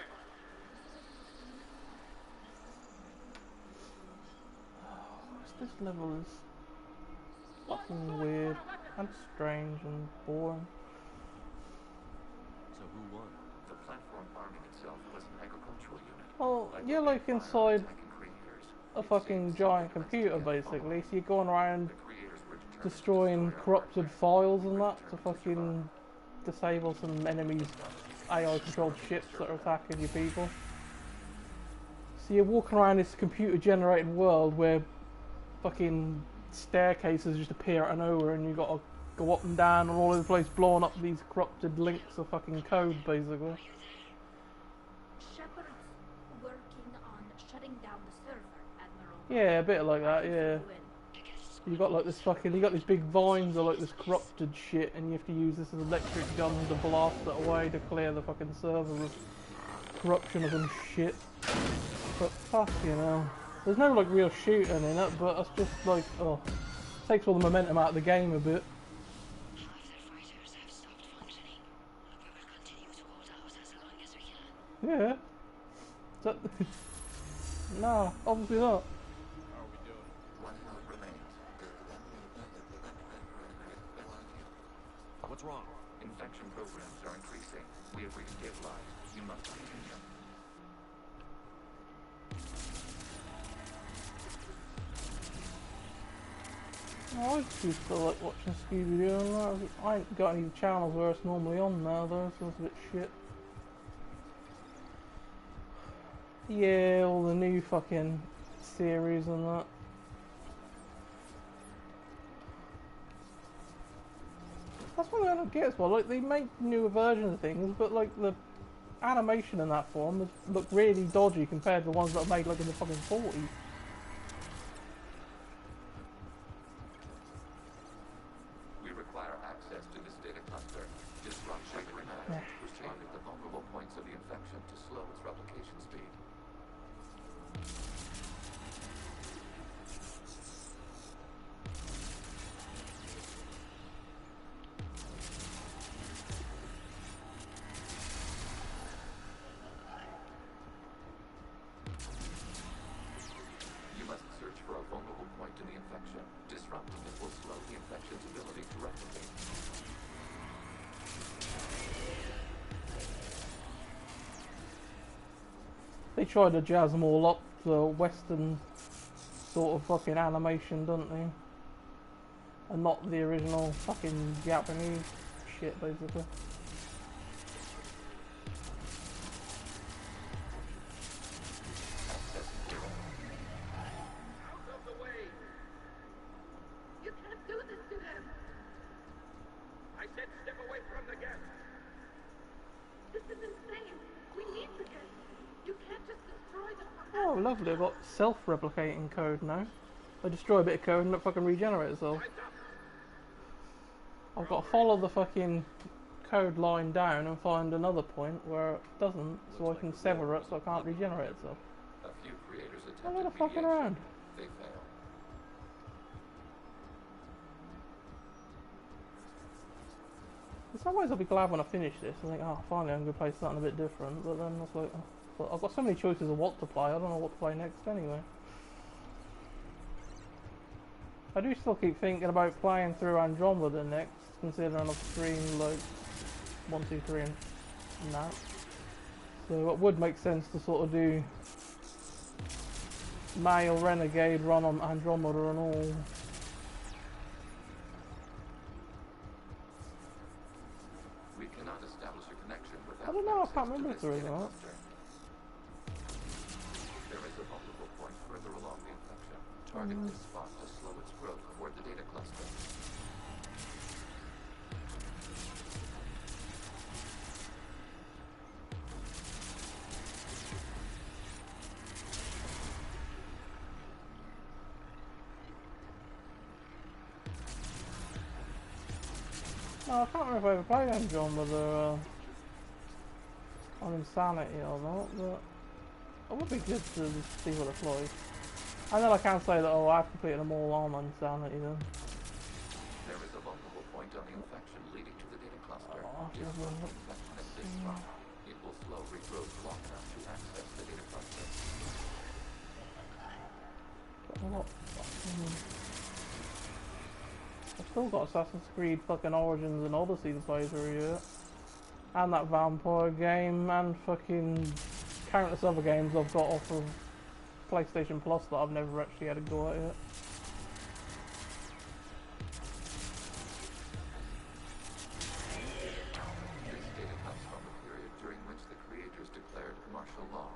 This level is fucking weird and strange and boring. So who won? The platform arming itself was an agricultural unit. Well, you're like inside a fucking giant computer basically, so you're going around destroying corrupted files and that to fucking disable some enemies' AI controlled ships that are attacking your people. So you're walking around this computer generated world where fucking staircases just appear out of nowhere and you gotta go up and down and all over the place blowing up these corrupted links of fucking code basically. Shepard's working on shutting down the server, Admiral. Yeah, a bit like that, yeah. You got like this fucking, you got these big vines of like this corrupted shit and you have to use this as electric gun to blast it away to clear the fucking server of corruption of some shit. But fuck, you know. There's no like real shooting in it, but it's just like, oh, takes all the momentum out of the game a bit. Yeah. Is that no, obviously not. What's wrong? Infection programs are increasing. We have restabilized. You must continue. I used to like watching Scooby-Doo and that. I ain't got any channels where it's normally on now though, so it's a bit shit. Yeah, all the new fucking series and that. That's what I don't get as well. Like, they make newer versions of things, but like the animation in that form look really dodgy compared to the ones that are made like in the fucking 40s. We require access to this data cluster. Disrupt Renegade, which target the vulnerable points of the infection to slow its replication speed. You must search for a vulnerable point in the infection. Disrupting it will slow the infection's ability to replicate. They try to jazz them all up the Western sort of fucking animation, don't they? And not the original fucking Japanese shit, basically. You can't do this to them. lovely. I've got self-replicating code now. I destroy a bit of code and it fucking regenerate itself. I've got to follow the fucking code line down and find another point where it doesn't, so I can sever it so it can't regenerate itself. A few creators I'm attempted gonna fucking mediation. around. They failed. In some ways I'll be glad when I finish this and think, oh, finally I'm going to play something a bit different, but then it's like, but I've got so many choices of what to play, I don't know what to play next anyway. I do still keep thinking about playing through Andromeda next, considering I've streamed like 1, 2, 3 and that. So it would make sense to sort of do male Renegade run on Andromeda and all. We cannot establish a connection without I don't know, I can't access to remember this if there is data or not. cluster. There is a vulnerable point further along the infection. Target this spot to slow its growth toward the data cluster. No, I can't remember if I ever played Andromeda on Insanity or not, but it would be good to see what it's like. And then I can't say that, oh, I've completed them all on Insanity then. There is a vulnerable point on the infection leading to the data cluster. Oh, If the infection is this strong, it will slow regrowth long enough to access the data cluster. I've still got Assassin's Creed fucking Origins and Odyssey to play through yet. And that vampire game and fucking countless other games I've got off of PlayStation Plus that I've never actually had a go at yet. This data comes from the period during which the creators declared martial law.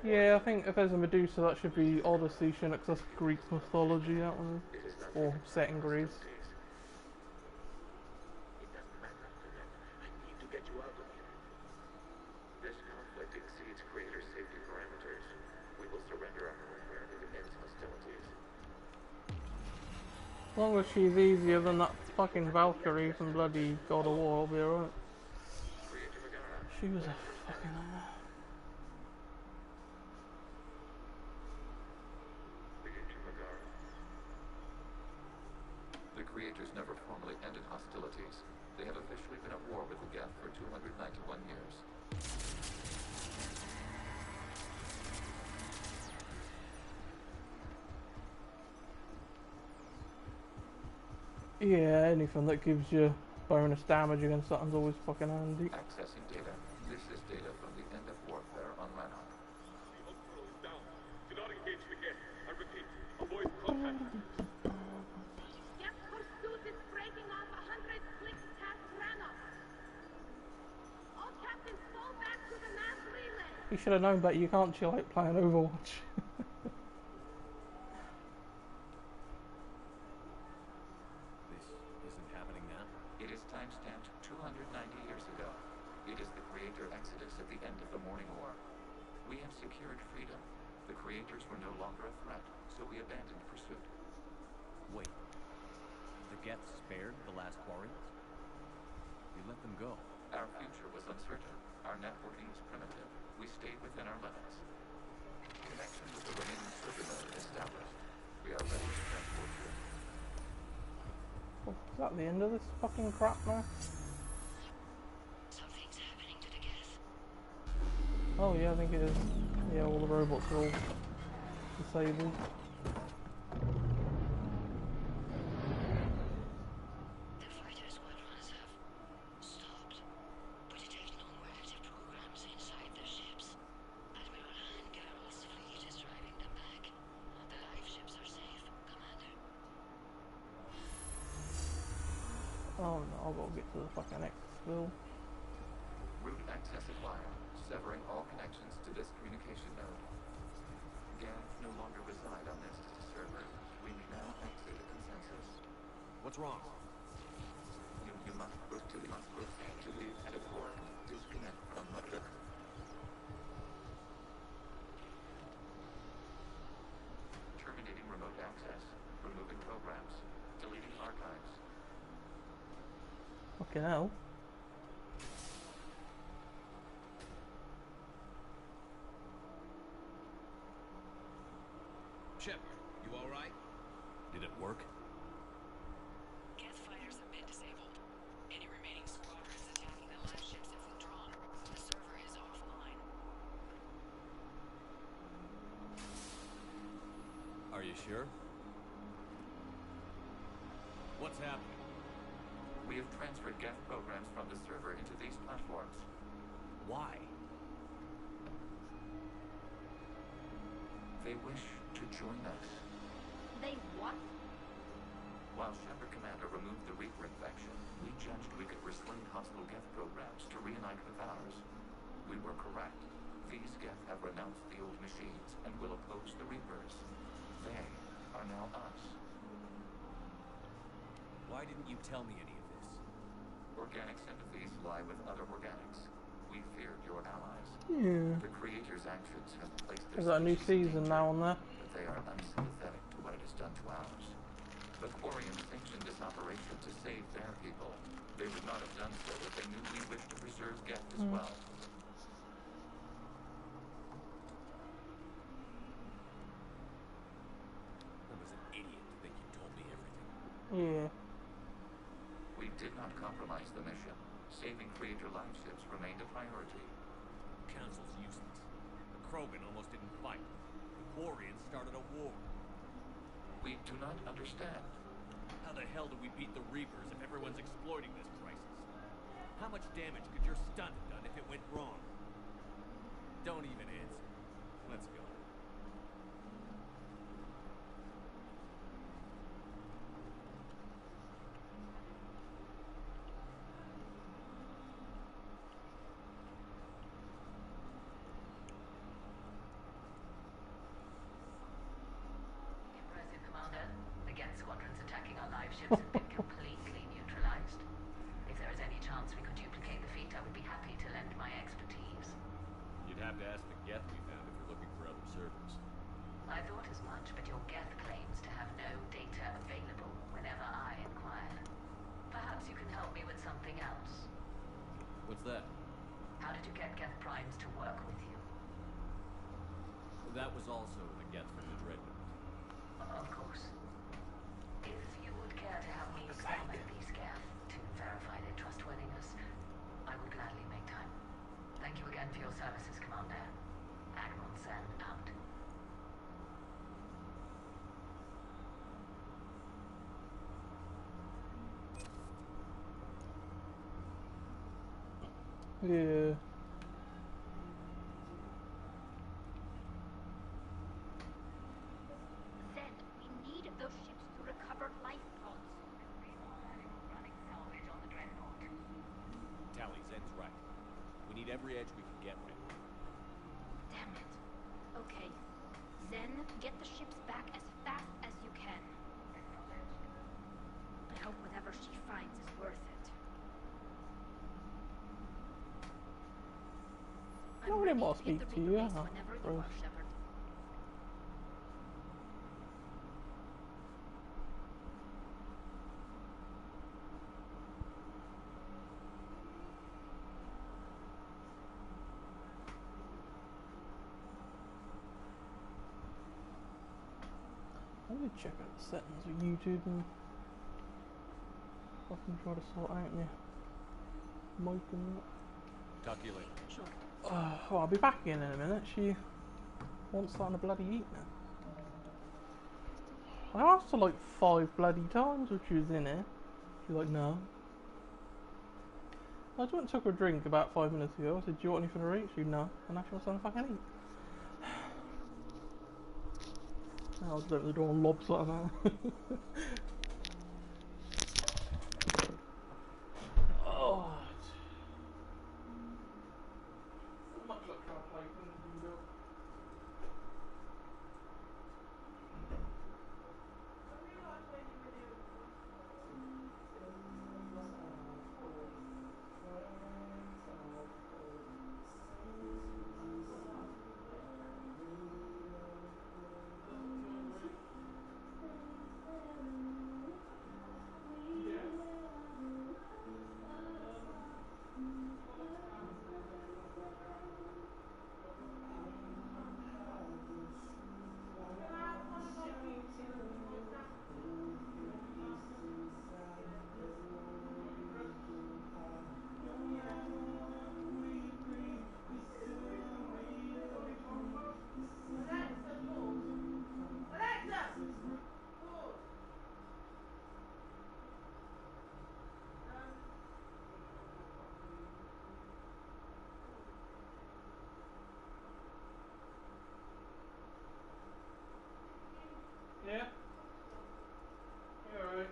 Yeah, I think if there's a Medusa that should be Odyssey, shouldn't it? 'Cause that's Greek mythology, that one. Or set in Greece. This conflict exceeds creator safety parameters. We will surrender our hardware if it ends hostilities. As long as she's easier than that fucking Valkyrie from bloody God of War, I'll be alright. She was a fucking... The creators never formally ended hostilities. They have officially been at war with the Geth for 291 years. Yeah, anything that gives you bonus damage against something's always fucking handy. Accessing data. This is data from the end of warfare on Ranok. Do not engage the Geth. I repeat, avoid contact. Geth pursuit is breaking off 100 clicks past Ranok. All captains fall back to the mass relay. You should have known better, you can't chill out playing Overwatch. This isn't happening now. It is timestamped 290 years ago. It is the creator exodus at the end of the Morning War. We have secured freedom. The creators were no longer a threat, so we abandoned pursuit. Wait. The Geth spared the last Quarians? You let them go. Our future was uncertain. Our networking was primitive. We stayed within our limits. Connection with the remaining server node established. We are ready to transport you. Oh, is that the end of this fucking crap now? Something's happening to the Geth. Oh yeah, I think it is. Yeah, all the robots are all disabled. The fighter squadrons have stopped, but it has no more active programs inside their ships. Admiral Hangarel's fleet is driving them back. The live ships are safe, Commander. Oh no, I've got to get to the fucking X-Bill. Route access acquired, severing all connections to this communication node. Geth no longer reside on this server. We may now exit the consensus. What's wrong? You must proceed to leave at a port. Disconnect from Mother. Fucking hell. Shepard, you alright? Did it work? Geth fighters have been disabled. Any remaining squadrons attacking the live ships have withdrawn. The server is offline. Are you sure? What's happening? We have transferred Geth programs from the server into these platforms. Why? They wish to join us. They what? While Shepard Commander removed the Reaper infection, we judged we could persuade hostile Geth programs to reunite with ours. We were correct. These Geth have renounced the old machines and will oppose the Reapers. They are now us. Why didn't you tell me any of this? Organic sympathies lie with other organics. We feared your allies. Yeah. The Creator's actions have placed There's that new season now on there. but they are unsympathetic to what it has done to ours. The Quarians sanctioned this operation to save their people. They would not have done so if they knew we wished to preserve Geth as well. I was an idiot to think you told me everything. Yeah. We did not compromise the mission. Saving Creator live ships remained a priority. Council's useless. The Krogan almost didn't fight. The Quarians started a war. We do not understand. How the hell do we beat the Reapers if everyone's exploiting this crisis? How much damage could your stunt have done if it went wrong? Don't even answer. Let's go. Impressive, Commander. The Geth squadrons attacking our live ships have been completely neutralized. If there is any chance we could duplicate the feat, I would be happy to lend my expertise. You'd have to ask the Geth we found if you're looking for other servers. I thought as much, but your Geth claims to have no data available whenever I inquire. Perhaps you can help me with something else. What's that? How did you get Geth primes to work with you? That was also the Geth from the Dreadnought. Of course. If you would care to have me examine these Geth to verify their trustworthiness, I would gladly make time. Thank you again for your services, Commander. Admiral Sen out. Yeah. Then we need those ships to recover life pods. Running salvage on the Dreadnought. Tally, Zen's right. We need every edge we can get right now. Damn it. Okay. Zen, get the ships back as fast as you can. I hope whatever she finds is worth it. Nobody wants to speak to you, huh? Whenever you Bro. are, Shepard. Let me check out the settings with YouTube and fucking try to sort out my mic and that. Talk to you later. Sure. Well, I'll be back in a minute. She wants something to bloody eat now. I asked her like 5 bloody times if she was in here. She's like, no. I just went and took her a drink about 5 minutes ago. I said, do you want anything to eat? She said, no. And now she wants something to fucking eat. I'll just open the door and lob something out. Oh. Yeah? You're alright.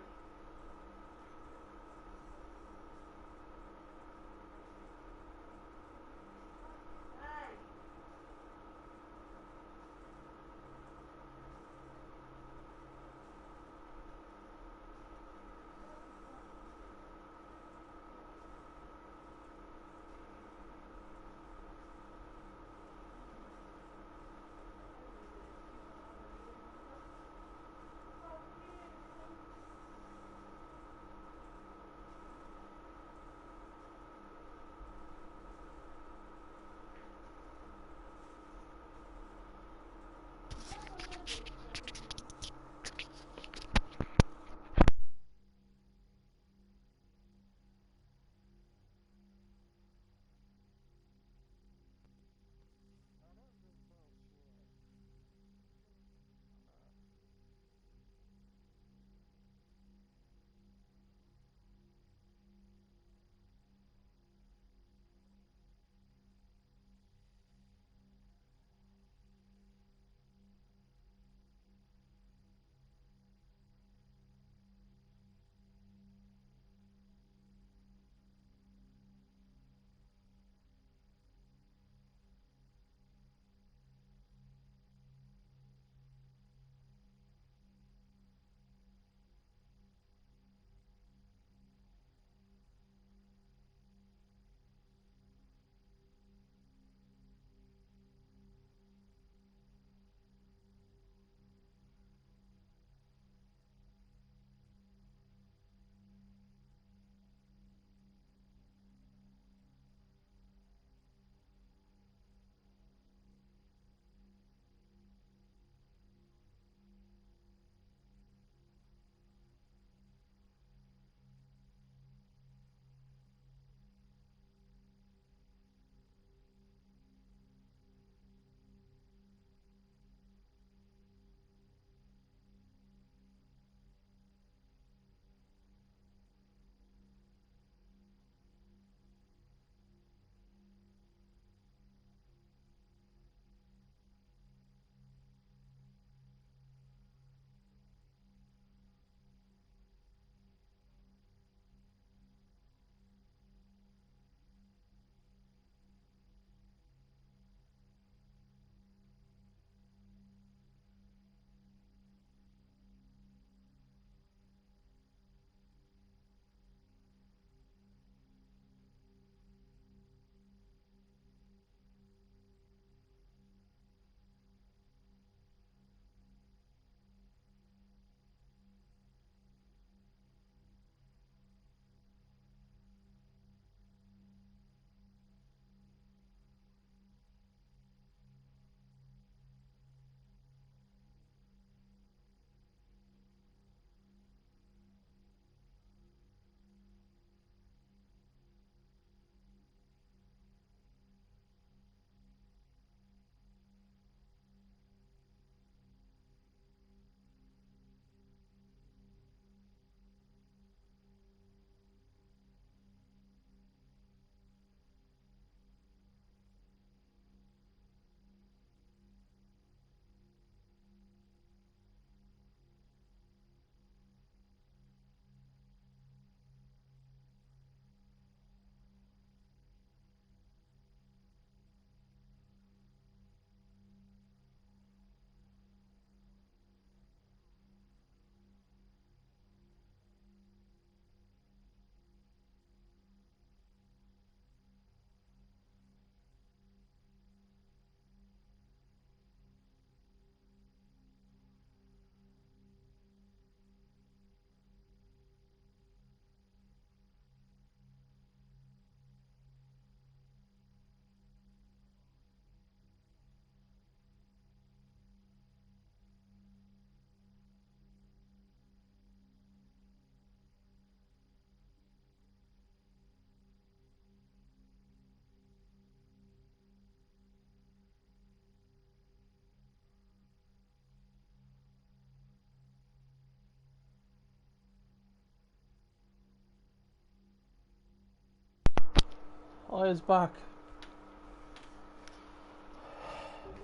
Oh, it's back.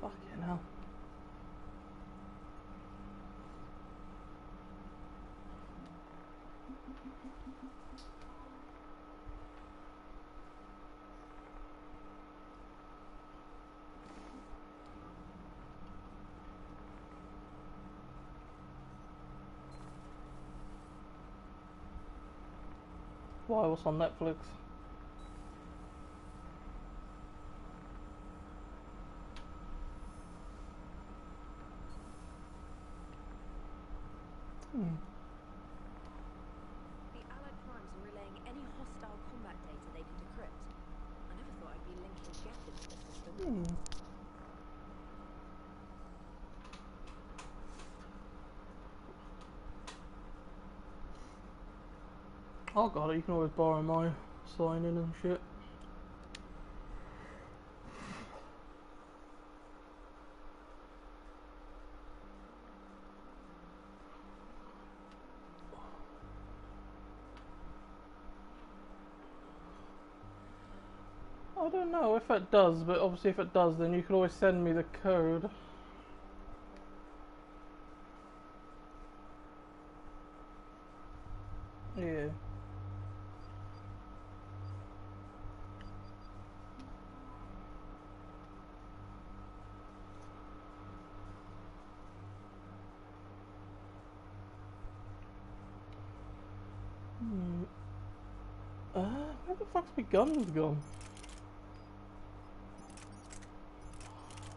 Fucking hell. Why? What's on Netflix? The Allied Primes are relaying any hostile combat data they can decrypt. I never thought I'd be linking Geth into the system. Oh god, you can always borrow my sign in and shit. I don't know if it does, but obviously if it does, then you can always send me the code. Yeah. Where the fuck's my guns gone?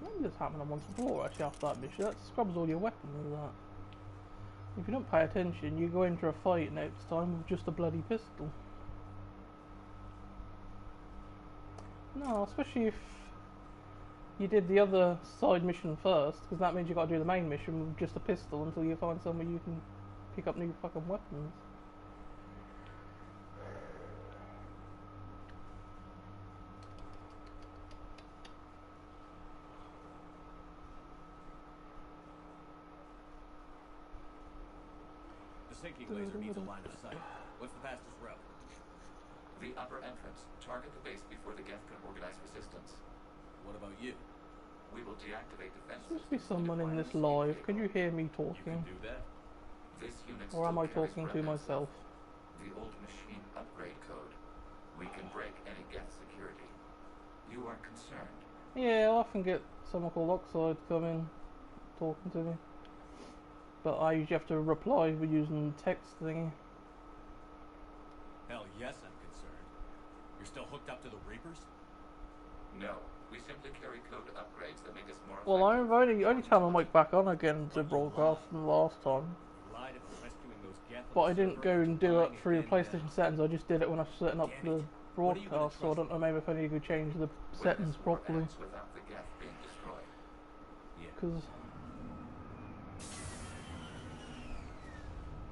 Maybe this happened on once before actually after that mission. That scrubs all your weapons with that. If you don't pay attention, you go into a fight next time with just a bloody pistol. No, especially if you did the other side mission first, because that means you got to do the main mission with just a pistol until you find somewhere you can pick up new fucking weapons. The sinking laser needs a line of sight. What's the fastest route? The upper entrance. Target the base before the Geth can organize resistance. What about you? We will deactivate defenses. There must be someone in this live. Can you hear me talking? You can do that? This unit or am I still carries talking to remnants myself? of the old machine upgrade code. We can break any Geth security. You are concerned. Yeah, I often get someone called Oxide coming talking to me. But I usually have to reply with using text thingy. Hell yes, I'm concerned. You're still hooked up to the Reapers? No, we simply carry code upgrades that make us more Well, I've only turned my mic back on again to broadcast from the last time. You lied about rescuing those Geth. But I didn't go and do it through the PlayStation settings, I just did it when I was setting up the broadcast, so I don't know maybe if I need to change the settings properly. without the Geth being destroyed. Because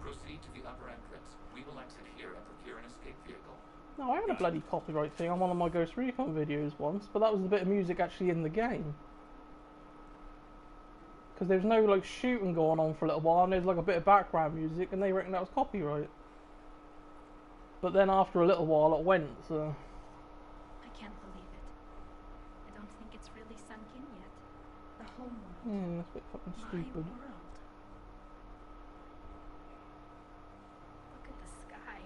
Proceed to the upper entrance. We will exit here and procure an escape vehicle. no, I had a bloody copyright thing on one of my Ghost Recon videos once, but that was the bit of music actually in the game. Because there was no like shooting going on for a little while, and there's like a bit of background music, and they reckon that was copyright. But then after a little while, it went. So I can't believe it. I don't think it's really sunk in yet. The whole world. yeah, that's a bit fucking stupid. My world. Look at the sky.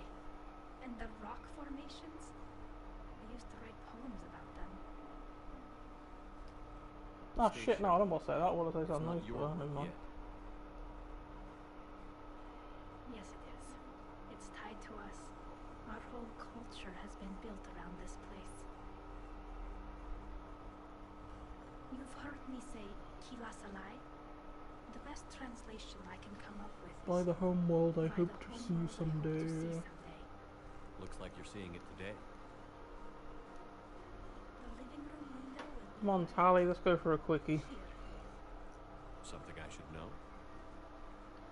And the rock formations. I used to write poems about them. Oh shit! No, I don't want to say that. I want to say something nice. Your Never mind. Yes, it is. It's tied to us. Our whole culture has been built around this place. You've heard me say Kila Salai? The best translation I can come up with is By the home world, I by hope the to home see world I hope to someday. see Yeah. someday. Looks like you're seeing it today. The living room window will Come on, Tally, let's go for a quickie. Something I should know?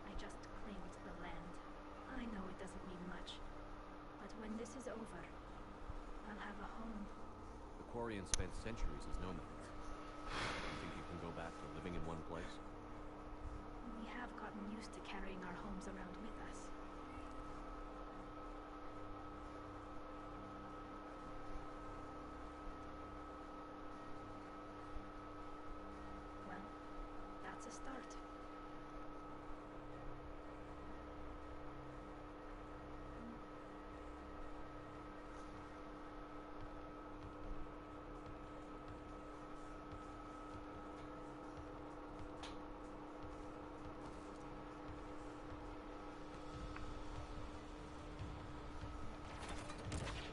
I just claimed the land. I know it doesn't mean much. But when this is over, I'll have a home. The Quarians spent centuries as nomads. You think you can go back to living in one place? We have gotten used to carrying our homes around with us. Well, that's a start.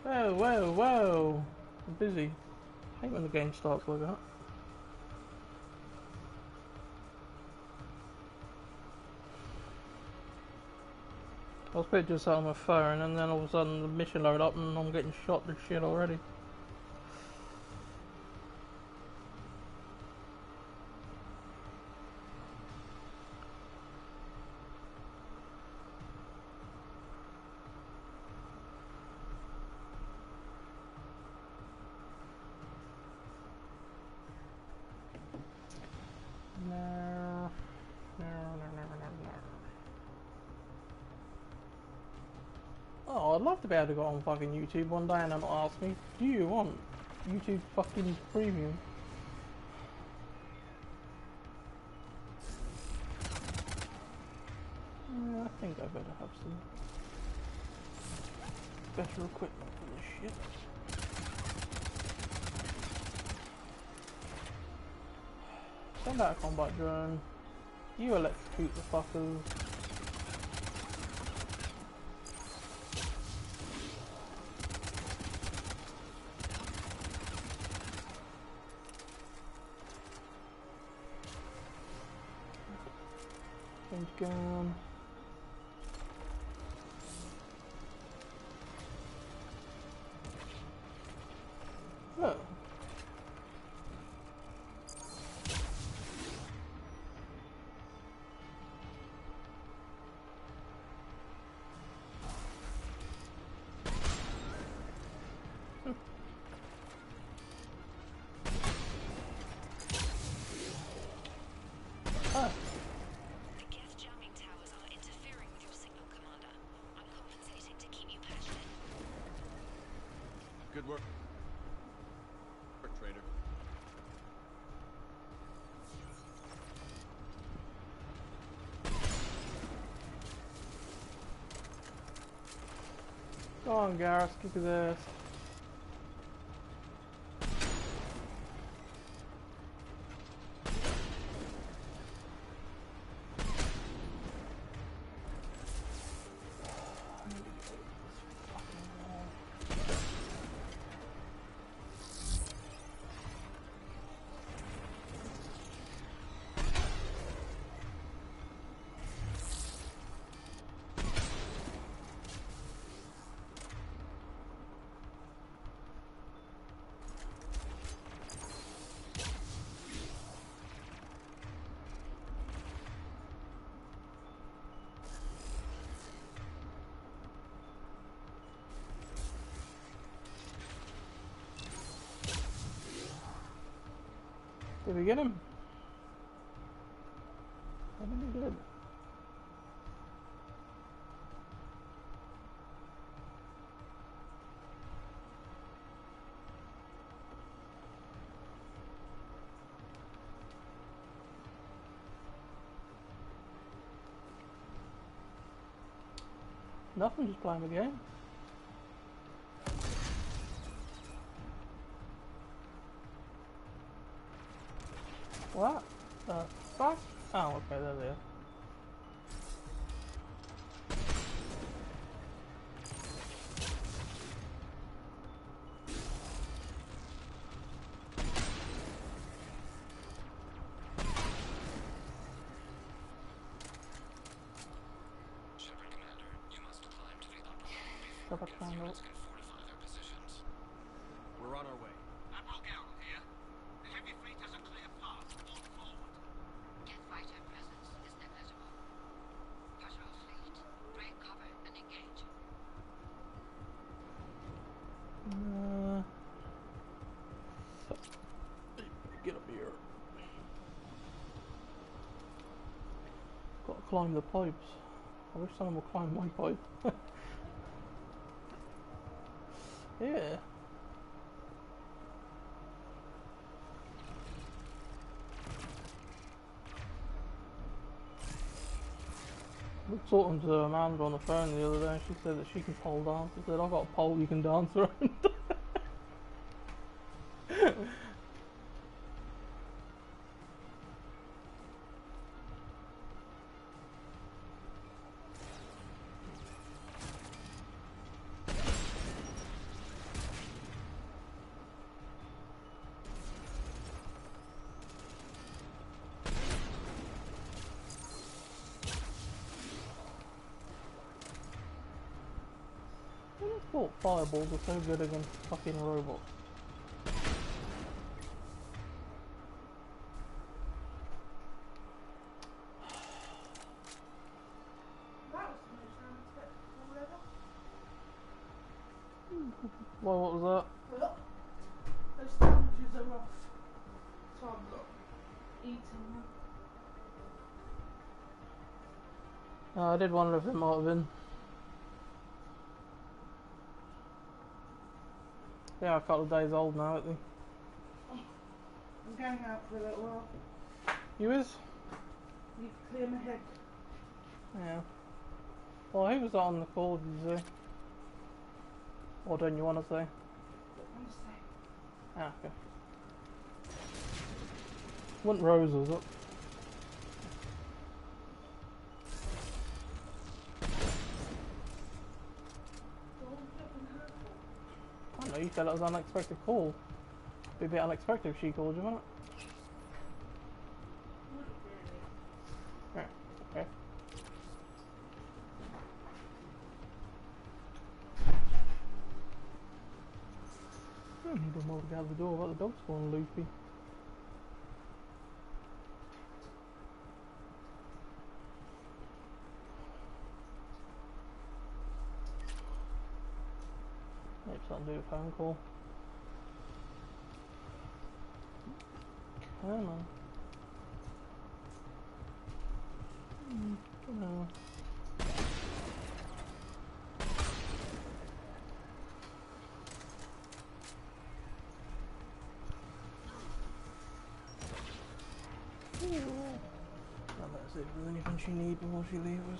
Whoa, whoa, whoa! I'm busy. I hate when the game starts like that. I was put just out on my phone and then all of a sudden the mission loaded up and I'm getting shot to shit already. Oh, I'd love to be able to go on fucking YouTube one day and then ask me, do you want YouTube fucking premium? Yeah, I think I better have some better equipment for this shit. Send out a combat drone. You electrocute the fuckers. Gone. Oh. Ah. Good work, trader. Go on, Gareth, kick his ass. Did we get him? I think we did. Nothing, just playing the game. What the fuck? Oh, okay, there they are. Shepard Commander, you must climb to the upper level before Shepard Geth units can fortify their positions. We're on our way. Admiral Garrett here. The heavy fleet has a clear path. Walk forward. Jet fighter presence is negligible. Patrol fleet, break cover and engage. Get up here. Gotta climb the pipes. I wish someone would climb my pipe. Yeah. I was talking to Amanda on the phone the other day and she said that she can pole dance. I said, I've got a pole you can dance around. thought fireballs were so good against fucking robots. Well, what was that? Look, those sandwiches are off. So I'm not eating them. I did wonder if it might have been. Yeah, a couple of days old now, aren't they? I'm going out for a little while. You is? Need to clear my head. Yeah. Well, who was that on the call, did you say? Or don't you want to say? What can I say? Ah, okay. Wasn't Rose, was it? I don't know, you said it was an unexpected call. Be a bit unexpected if she called you, wouldn't it? Yeah, okay. I don't need to more to get out the door about the dog's going loopy. Maybe something to do with a phone call. Come on. Come on. Now let's see if there's anything she needs before she leaves us.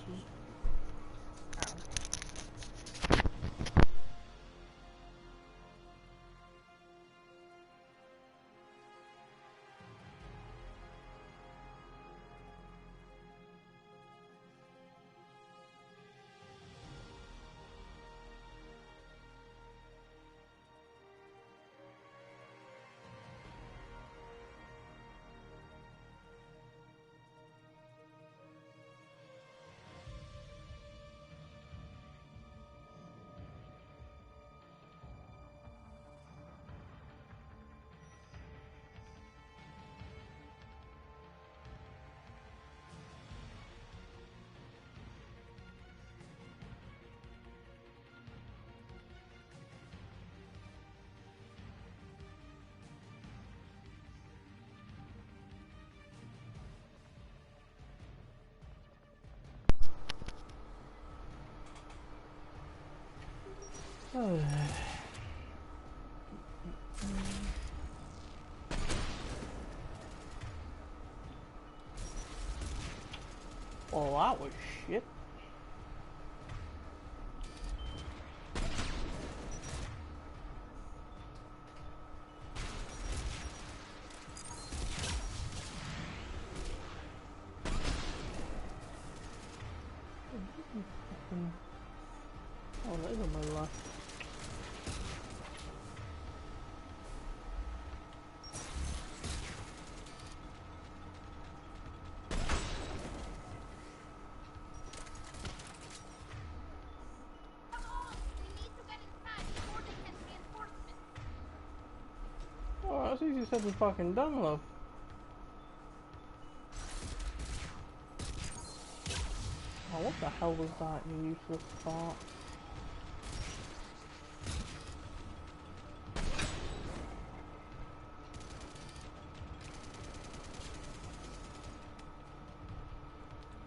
Oh, that was shit. Oh, that is on my left. Oh, that's easy said and fucking done, love. Oh, what the hell was that, you useless fart?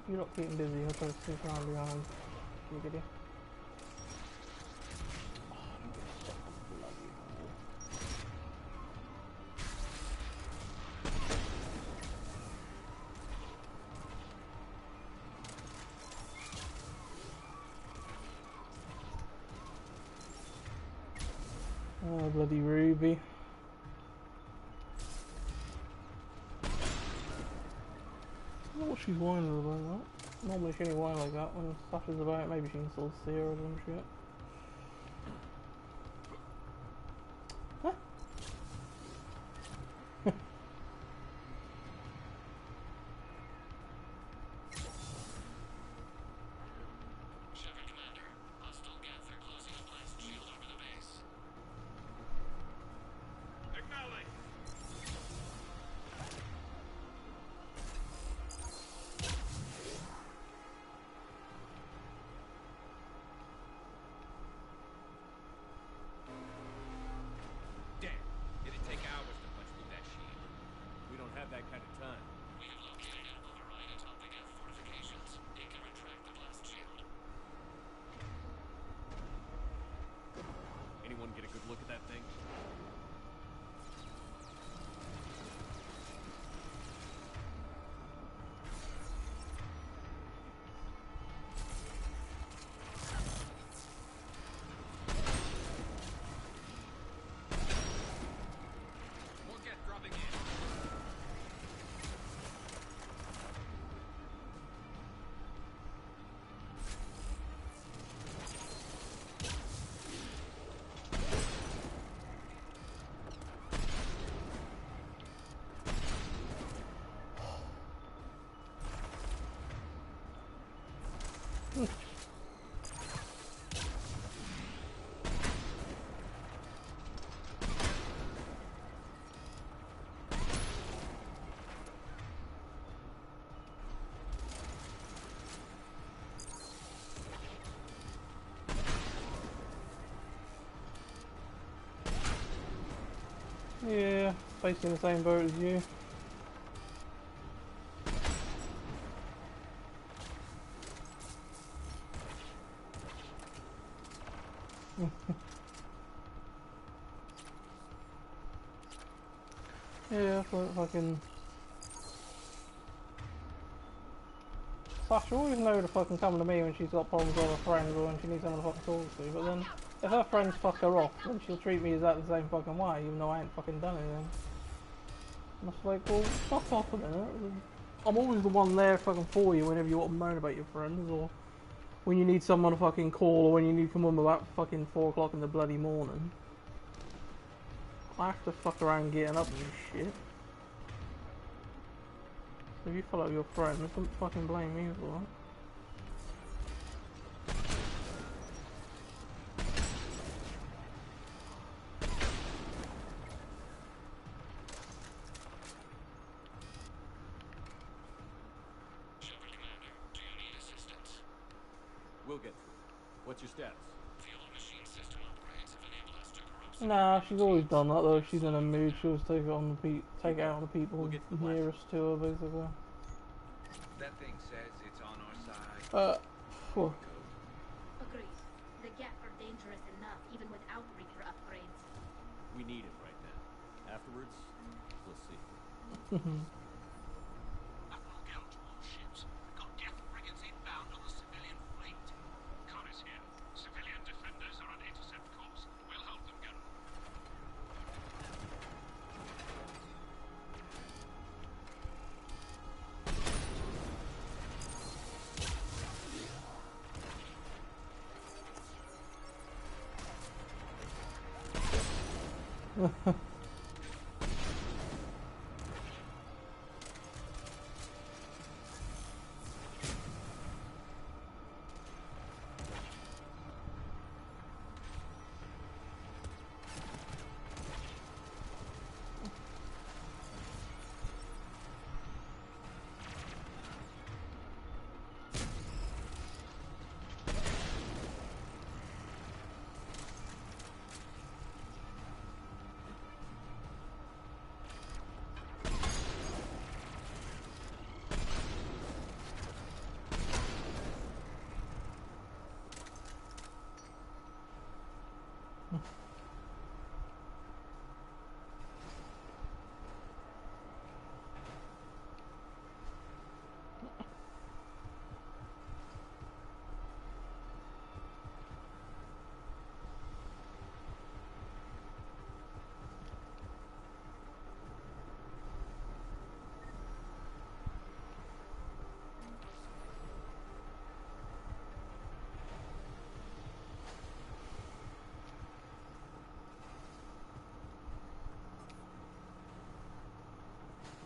You're not keeping busy, I'll try to sneak around behind. Can you get here? Oh, bloody Ruby. I don't know what she's whining about that. Normally she only whine like that when stuff is about. Maybe she can still see her or some shit. Huh? Yeah, basically in the same boat as you. Yeah, fucking... Sasha always know to fucking come to me when she's got problems with her friends or when she needs someone to fucking talk to, but then if her friends fuck her off, then she'll treat me as that the same fucking way, even though I ain't fucking done anything. And it's like, well, fuck off a minute. I'm always the one there fucking for you whenever you want to moan about your friends, or when you need someone to fucking call, or when you need someone about fucking 4 o'clock in the bloody morning. I have to fuck around getting up and shit. So if you follow your friends, don't fucking blame me for that. We'll get through. What's your status? Nah, she's always done that though. If she's in a mood, she'll just take it on the take it out on the people nearest to her, basically. That thing says it's on our side. Well. Agreed. The Geth are dangerous enough, even without Reaper upgrades. We need it right now. Afterwards, we'll see.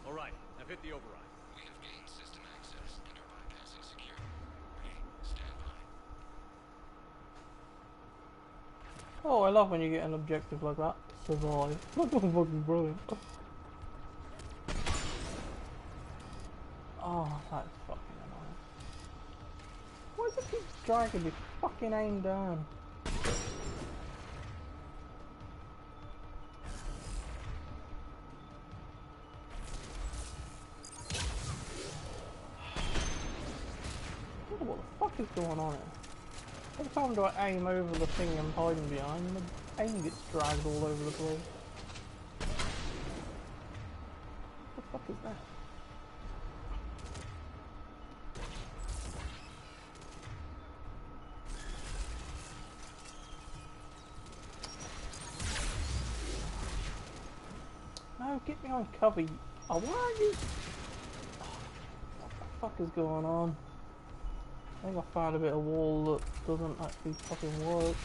Alright, I've hit the override. We have gained system access and are bypassing security. Stand by. Oh, I love when you get an objective like that. Survive. That's fucking brilliant. Oh, that's fucking annoying. Why does it keep dragging me fucking aim down? What the fuck is going on here? Every time do I aim over the thing I'm hiding behind, the aim gets dragged all over the place. What the fuck is that? No, get me on cover. Oh, why are you? What the fuck is going on? I think I found a bit of wall that doesn't actually fucking work.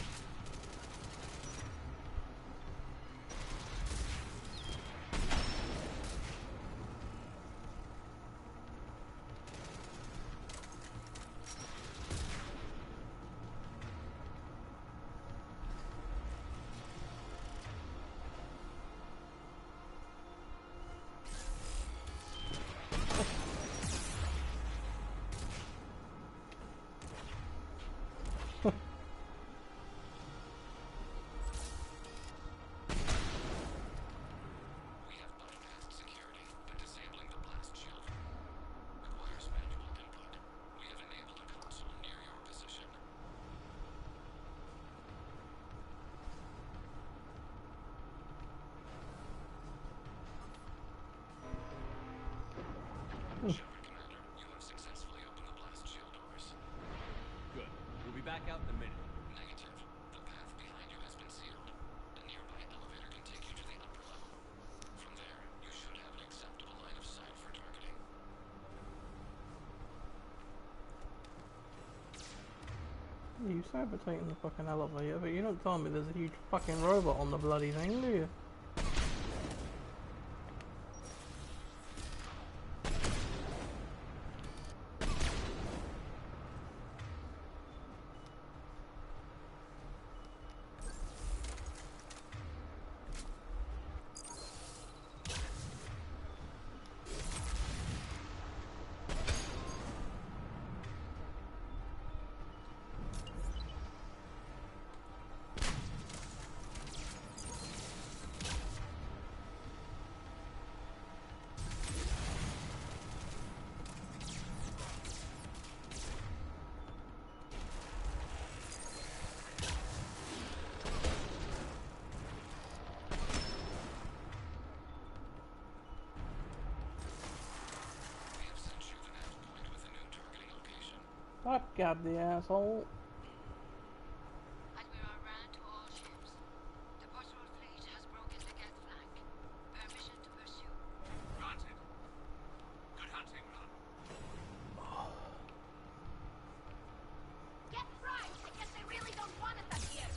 You sabotaging the fucking elevator, but you're not telling me there's a huge fucking robot on the bloody thing, do you? God, God, the asshole. Admiral Rand to all ships. The patrol fleet has broken the Geth flank. Permission to pursue. Granted. Good hunting, Ron. Get right! I guess they really don't want us up here.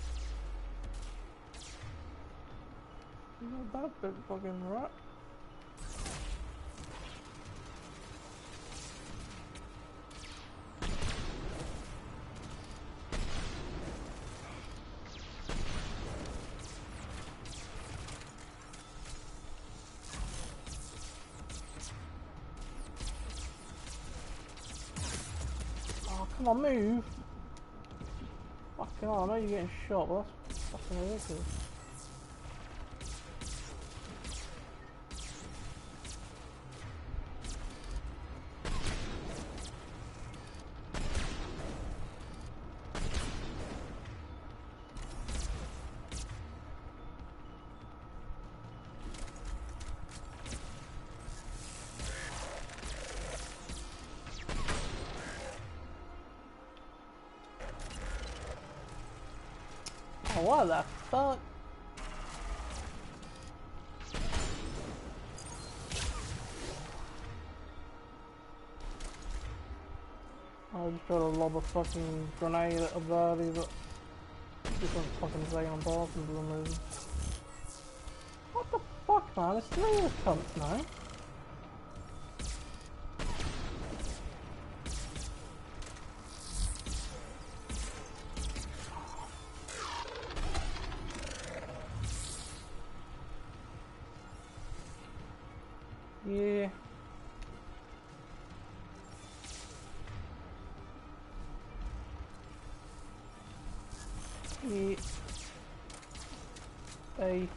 You know that bit fucking right. Come on, move! Fucking hell, I know you're getting shot, but that's fucking ridiculous. Oh, what the fuck? I just tried to lob a fucking grenade at a birdie, but just went fucking say on top and for some reason. What the fuck, man? It's three of the cunts now. Yeah. Yeah. Hey.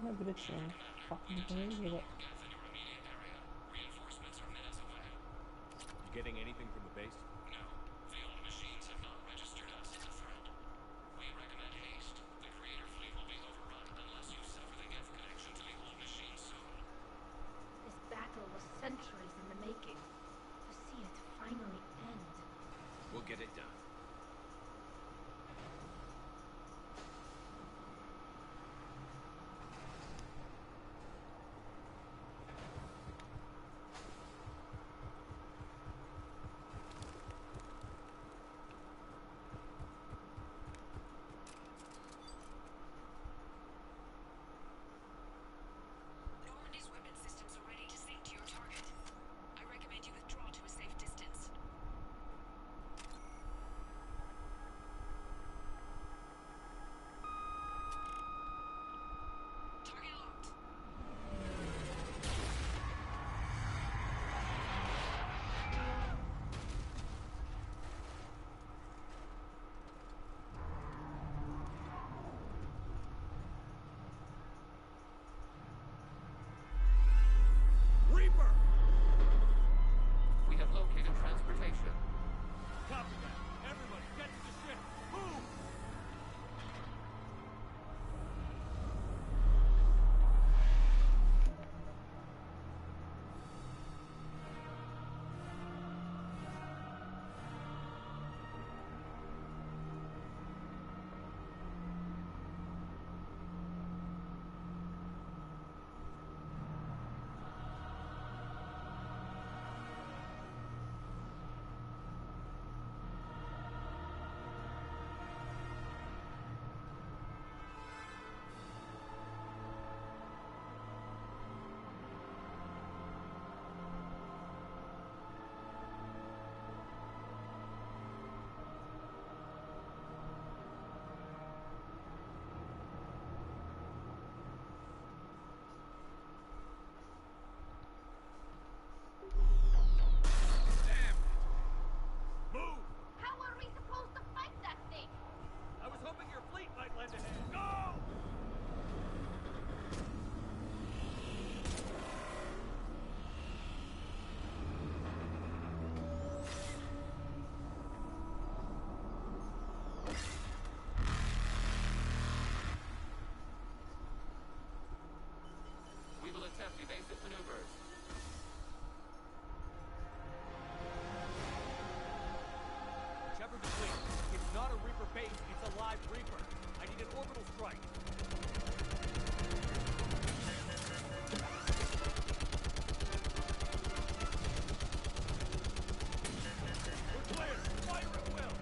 Maybe this thing fucking thing with it. You getting anything from the base? No. The old machines have not registered us as a threat. We recommend haste. The creator fleet will be overrun unless attempt evasive maneuvers. Shepard to fleet. It's not a Reaper base, it's a live Reaper. I need an orbital strike. We're clear. Fire at will.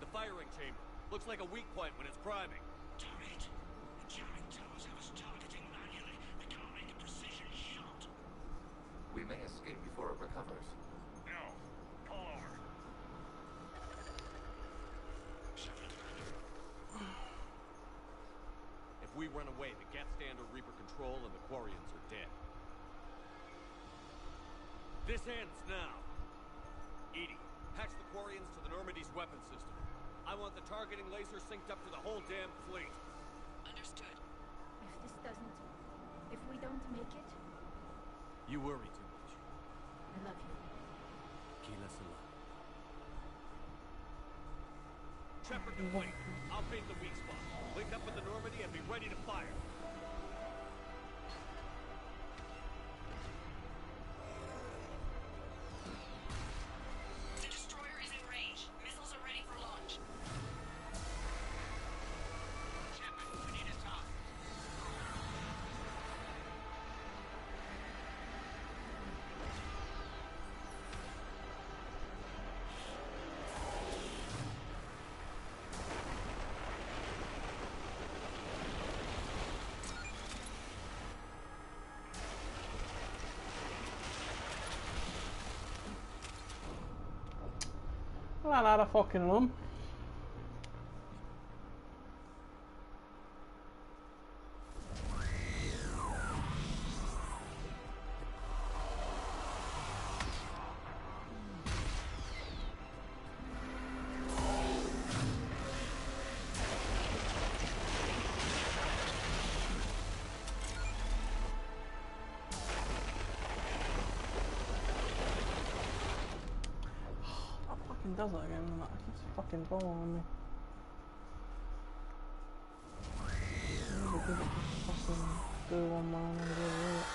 Firing chamber. Looks like a weak point when it's priming. Damn it! The jamming towers have us targeting manually. We can't make a precision shot. We may escape before it recovers. No. Pull over. If we run away, the Geth stand under Reaper control and the Quarians are dead. This ends now. Edie, patch the Quarians to the Normandy's weapon system. I want the targeting laser synced up to the whole damn fleet. Understood. If this doesn't... If we don't make it, You worry too much. I love you. Kila Salah. Shepard to fleet. I'll paint the weak spot. Link up with the Normandy and be ready to fire. The destroyer is in range. Missiles are ready for launch. Shepard, we need a talk. Well, out of fucking room. Does that again, and that keeps fucking following me. Fucking do one man and do it.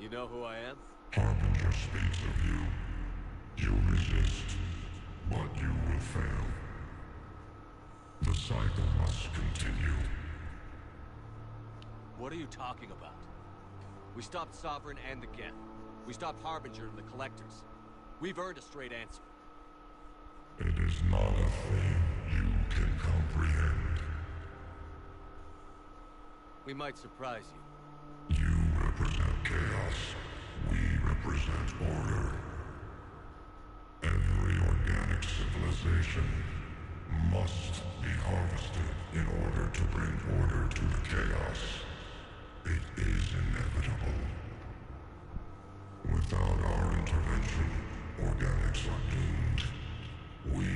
You know who I am? Harbinger speaks of you. You resist, but you will fail. The cycle must continue. What are you talking about? We stopped Sovereign and the Geth. We stopped Harbinger and the Collectors. We've earned a straight answer. It is not a thing you can comprehend. We might surprise you. You represent chaos. We represent order. Every organic civilization must be harvested in order to bring order to the chaos. It is inevitable. Without our intervention, organics are doomed. We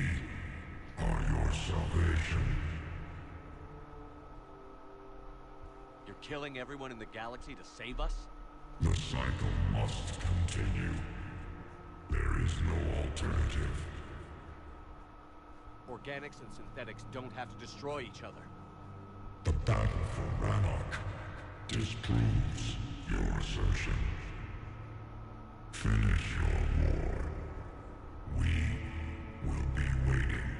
are your salvation. You're killing everyone in the galaxy to save us? The cycle must continue. There is no alternative. Organics and synthetics don't have to destroy each other. The battle for Rannoch disproves your assertion. Finish your war. We will be waiting.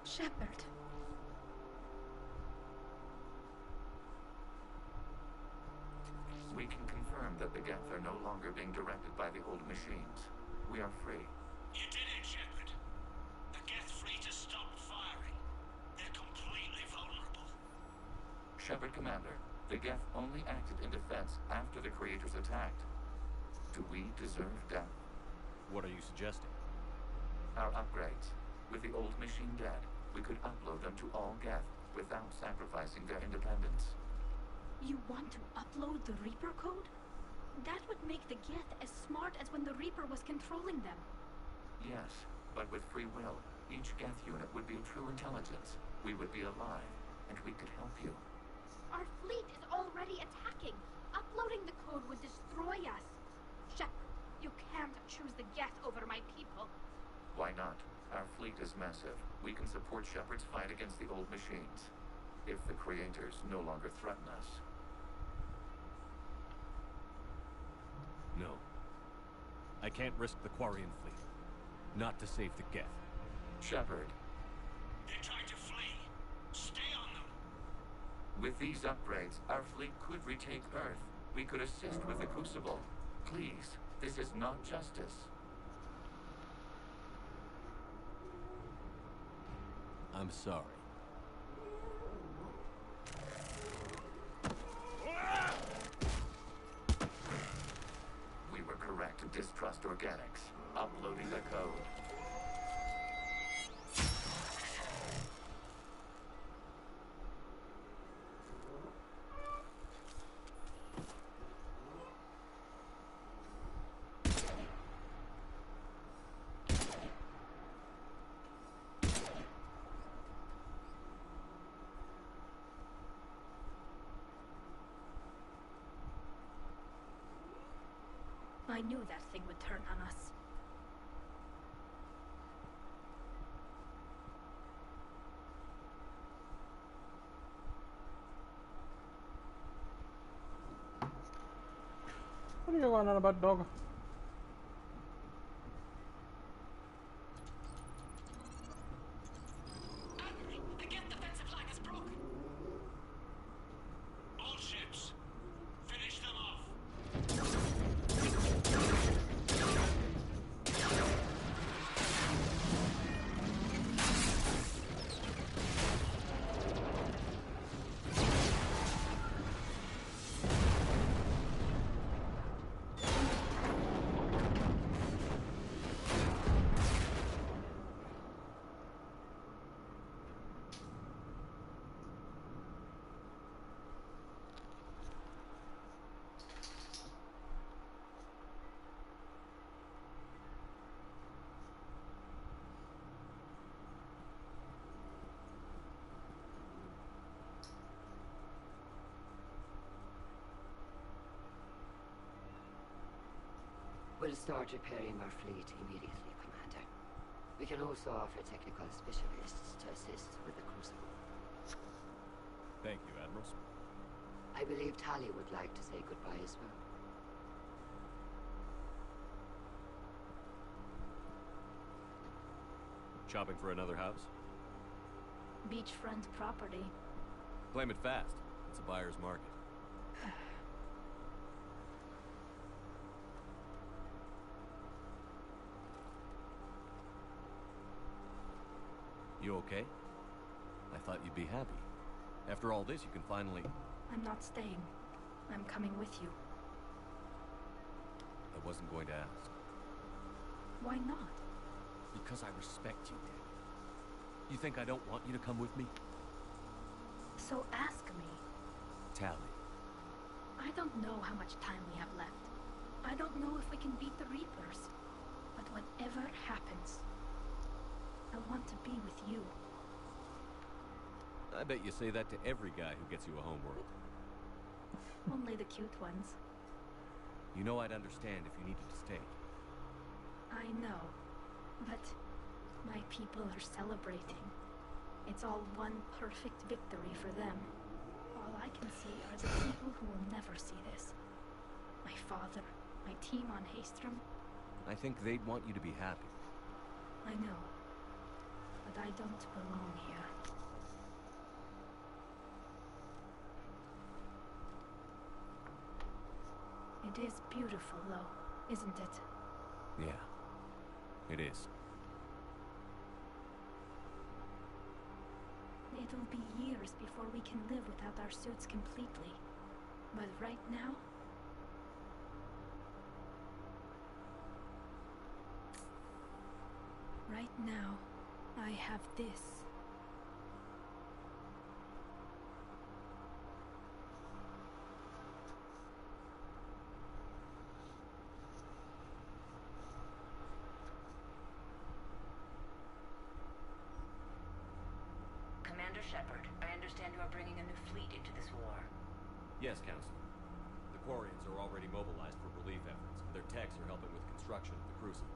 Shepard. We can confirm that the Geth are no longer being directed by the old machines. We are free. You did it, Shepard. The Geth fleet has stopped firing. They're completely vulnerable. Shepard Commander, the Geth only acted in defense after the Creators attacked. Do we deserve death? What are you suggesting? Our upgrades. With the old machine dead, we could upload them to all Geth without sacrificing their independence. You want to upload the Reaper code? That would make the Geth as smart as when the Reaper was controlling them. Yes, but with free will, each Geth unit would be true intelligence. We would be alive, and we could help you. Our fleet is already attacking. Uploading the code would destroy us. Shepard, you can't choose the Geth over my people. Why not? Our fleet is massive. We can support Shepard's fight against the old machines. If the Creators no longer threaten us. No. I can't risk the Quarian fleet. Not to save the Geth. Shepard. They're trying to flee. Stay on them. With these upgrades, our fleet could retake Earth. We could assist with the Crucible. Please, this is not justice. I'm sorry. We were correct to distrust organics. Uploading the code. I knew that thing would turn on us. What are you going on about, dog? The Geth defensive line is broken. All ships, finish them off. We'll start repairing our fleet immediately, Commander. We can also offer technical specialists to assist with the Crucible. Thank you, Admirals. I believe Tali would like to say goodbye as well. Shopping for another house? Beachfront property. Claim it fast. It's a buyer's market. You okay? I thought you'd be happy. After all this, you can finally... I'm not staying. I'm coming with you. I wasn't going to ask. Why not? Because I respect you, Danny. You think I don't want you to come with me? So ask me. Tally. I don't know how much time we have left. I don't know if we can beat the Reapers. But whatever happens, I want to be with you. I bet you say that to every guy who gets you a homeworld. Only the cute ones. You know I'd understand if you needed to stay. I know. But my people are celebrating. It's all one perfect victory for them. All I can see are the people who will never see this. My father, my team on Haystrom. I think they'd want you to be happy. I know. But I don't belong here. It is beautiful, though, isn't it? Yeah, it is. It'll be years before we can live without our suits completely. But right now... Right now, I have this. Commander Shepard, I understand you are bringing a new fleet into this war. Yes, Counselor. The Quarians are already mobilized for relief efforts. Their techs are helping with construction of the Crucible.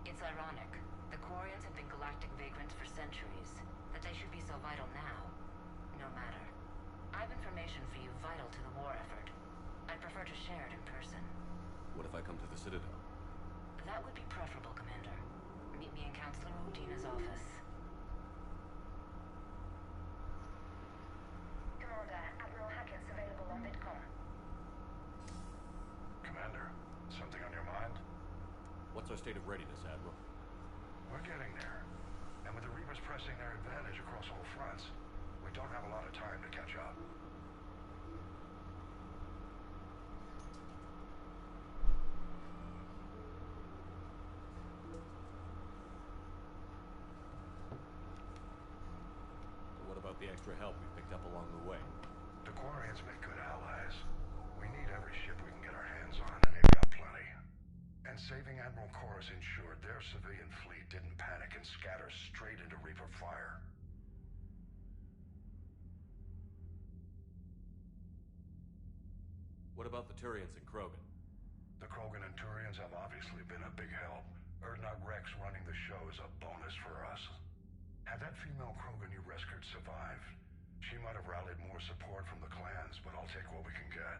It's ironic. The Quarians have been galactic vagrants for centuries. That they should be so vital now. No matter. I have information for you vital to the war effort. I'd prefer to share it in person. What if I come to the Citadel? That would be preferable, Commander. Meet me in Counselor Udina's office. Commander, Admiral Hackett's available on Bitcom. Commander, something on your mind? What's our state of readiness, Admiral? We're getting there. And with the Reapers pressing their advantage across all fronts, we don't have a lot of time to catch up. What about the extra help we picked up along the way? The Quarians make good allies. We need every ship we can get our hands on, and they've got plenty. And saving Admiral Korus ensured their civilian fleet didn't panic and scatter straight into Reaper fire. What about the Turians and Krogan? The Krogan and Turians have obviously been a big help. Erdnot Rex running the show is a bonus for us. Had that female Krogan you rescued survived, she might have rallied more support from the clans, but I'll take what we can get.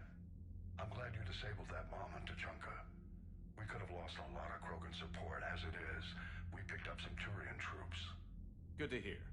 I'm glad you disabled that bomb on Tuchanka. We could have lost a lot of Krogan support. As it is, we picked up some Turian troops. Good to hear.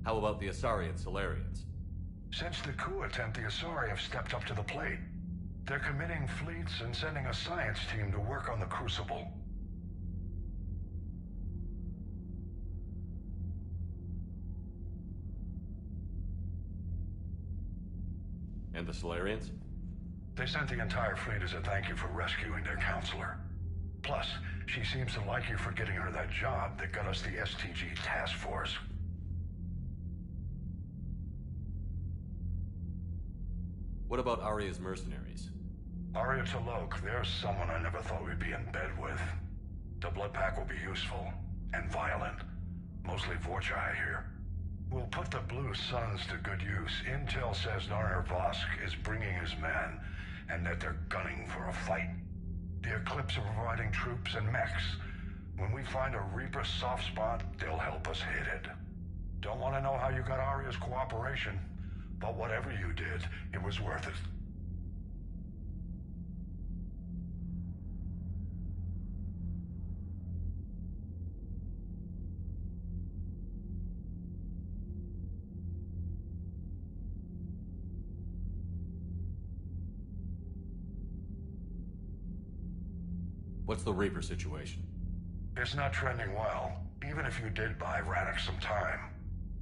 How about the Asari and Solarians? Since the coup attempt, the Asari have stepped up to the plate. They're committing fleets and sending a science team to work on the Crucible. And the Solarians? They sent the entire fleet as a thank you for rescuing their counselor. Plus, she seems to like you for getting her that job that got us the STG task force. What about Arya's mercenaries? Arya Talok, there's someone I never thought we'd be in bed with. The Blood Pack will be useful, and violent. Mostly Vorcha, I hear. We'll put the Blue Suns to good use. Intel says Narner Vosk is bringing his men, and that they're gunning for a fight. The Eclipse are providing troops and mechs. When we find a Reaper soft spot, they'll help us hit it. Don't want to know how you got Arya's cooperation, but whatever you did, it was worth it. What's the Reaper situation? It's not trending well, even if you did buy Rannoch some time.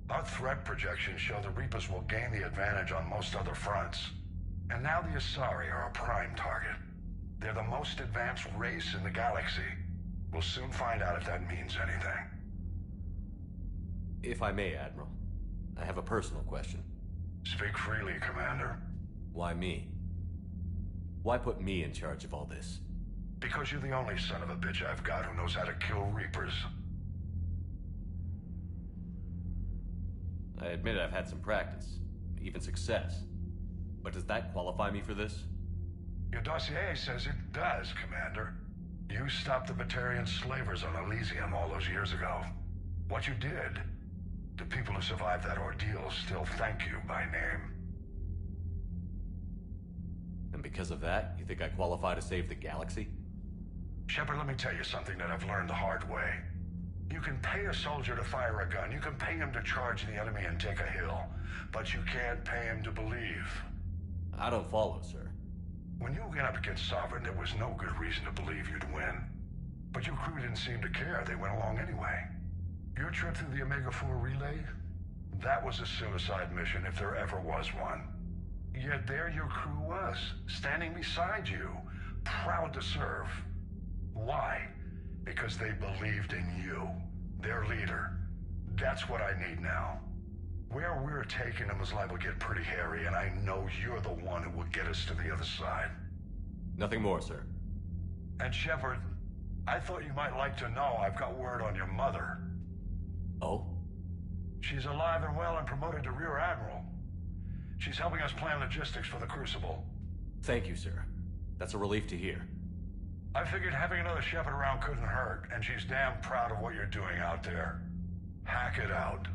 Our threat projections show the Reapers will gain the advantage on most other fronts. And now the Asari are a prime target. They're the most advanced race in the galaxy. We'll soon find out if that means anything. If I may, Admiral, I have a personal question. Speak freely, Commander. Why me? Why put me in charge of all this? Because you're the only son of a bitch I've got who knows how to kill Reapers. I admit I've had some practice, even success. But does that qualify me for this? Your dossier says it does, Commander. You stopped the Batarian slavers on Elysium all those years ago. What you did, the people who survived that ordeal still thank you by name. And because of that, you think I qualify to save the galaxy? Shepard, let me tell you something that I've learned the hard way. You can pay a soldier to fire a gun, you can pay him to charge the enemy and take a hill, but you can't pay him to believe. I don't follow, sir. When you went up against Sovereign, there was no good reason to believe you'd win. But your crew didn't seem to care, they went along anyway. Your trip through the Omega-4 relay? That was a suicide mission if there ever was one. Yet there your crew was, standing beside you, proud to serve. Why? Because they believed in you, their leader. That's what I need now. Where we're taking them is liable to get pretty hairy, and I know you're the one who will get us to the other side. Nothing more, sir. And Shepard, I thought you might like to know I've got word on your mother. Oh? She's alive and well and promoted to Rear Admiral. She's helping us plan logistics for the Crucible. Thank you, sir. That's a relief to hear. I figured having another Shepard around couldn't hurt, and she's damn proud of what you're doing out there. Hack it out.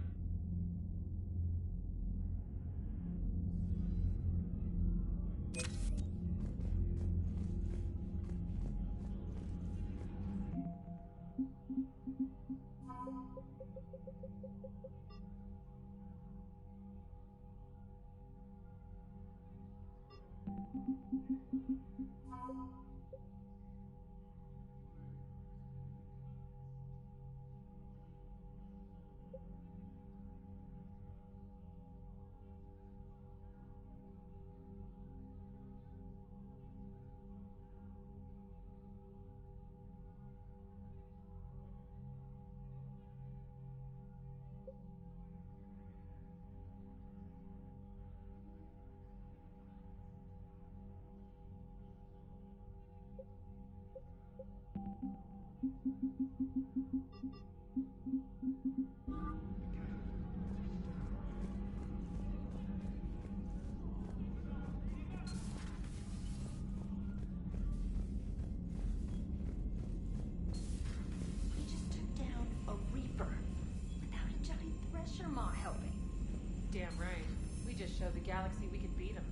Show the galaxy we could beat him.